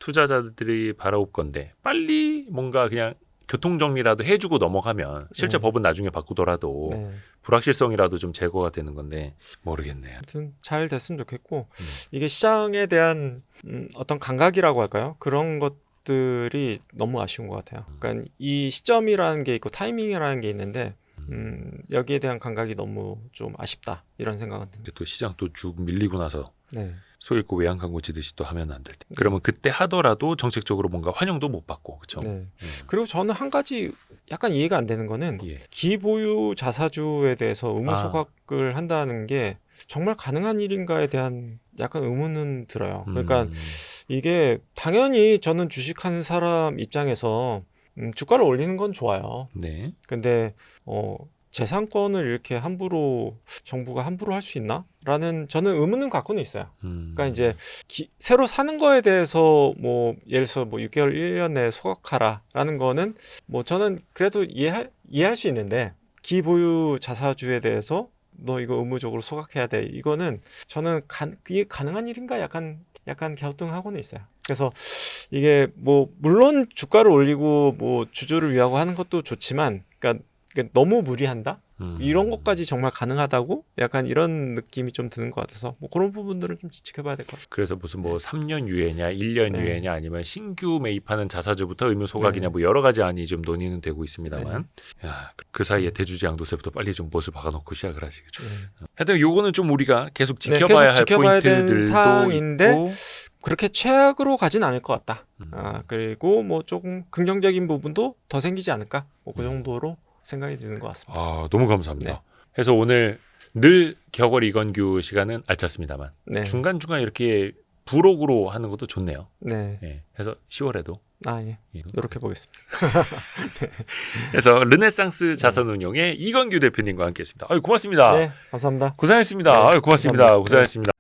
S2: 투자자들이 바라올 건데 빨리 뭔가 그냥 교통정리라도 해주고 넘어가면 실제
S3: 네.
S2: 법은 나중에 바꾸더라도
S3: 네.
S2: 불확실성이라도 좀 제거가 되는 건데 모르겠네요.
S3: 아무튼 잘 됐으면 좋겠고 이게 시장에 대한 어떤 감각이라고 할까요? 그런 것들이 너무 아쉬운 것 같아요. 그러니까 이 시점이라는 게 있고 타이밍이라는 게 있는데 여기에 대한 감각이 너무 좀 아쉽다 이런 생각은 듭니다.
S2: 근데 또 시장 또 쭉 밀리고 나서
S3: 네.
S2: 소 읽고 외양 광고 지듯이 또 하면 안 될 때. 그러면 그때 하더라도 정책적으로 뭔가 환영도 못 받고 그렇죠.
S3: 네. 그리고 저는 한 가지 약간 이해가 안 되는 거는
S2: 예.
S3: 기보유 자사주에 대해서 의무 소각을 한다는 게 정말 가능한 일인가에 대한 약간 의문은 들어요. 그러니까 이게 당연히 저는 주식하는 사람 입장에서 주가를 올리는 건 좋아요.
S2: 네.
S3: 근데 재산권을 이렇게 함부로 정부가 함부로 할 수 있나? 라는 저는 의문은 갖고는 있어요. 그러니까 이제 새로 사는 거에 대해서 뭐 예를 들어서 뭐 6개월, 1년 내에 소각하라라는 거는 뭐 저는 그래도 이해할 수 있는데 기보유 자사주에 대해서 너 이거 의무적으로 소각해야 돼. 이거는 저는 이게 가능한 일인가 약간 갸우뚱하고는 있어요. 그래서 이게 뭐 물론 주가를 올리고 뭐 주주를 위하고 하는 것도 좋지만 그러니까 너무 무리한다? 이런 것까지 정말 가능하다고? 약간 이런 느낌이 좀 드는 것 같아서 뭐 그런 부분들은 좀 지켜봐야 될 것 같아요.
S2: 그래서 무슨 뭐 3년 유예냐 1년
S3: 네.
S2: 유예냐 아니면 신규 매입하는 자사주부터 의무 소각이냐
S3: 네.
S2: 뭐 여러 가지 안이 좀 논의는 되고 있습니다만 야, 그 사이에 대주주 양도세부터 빨리 좀 못을 박아놓고 시작을 하지. 그죠? 하여튼 요거는 좀 우리가 계속 지켜봐야
S3: 계속 지켜봐야
S2: 할
S3: 되는
S2: 포인트들도
S3: 사항인데
S2: 있고
S3: 그렇게 최악으로 가진 않을 것 같다. 그리고 뭐 조금 긍정적인 부분도 더 생기지 않을까? 뭐 그 정도로 생각이 드는 것 같습니다.
S2: 아, 너무 감사합니다.
S3: 네.
S2: 그래서 오늘 늘 격월 이건규 시간은 알찼습니다만
S3: 네.
S2: 중간중간 이렇게 부록으로 하는 것도 좋네요.
S3: 네.
S2: 예, 그래서 10월에도
S3: 예. 노력해 보겠습니다.
S2: 그래서 르네상스 자산운용의 이건규 대표님과 함께했습니다. 아유, 고맙습니다.
S3: 네, 감사합니다.
S2: 고생하셨습니다.
S3: 네,
S2: 아유, 고맙습니다.
S3: 감사합니다.
S2: 고생하셨습니다.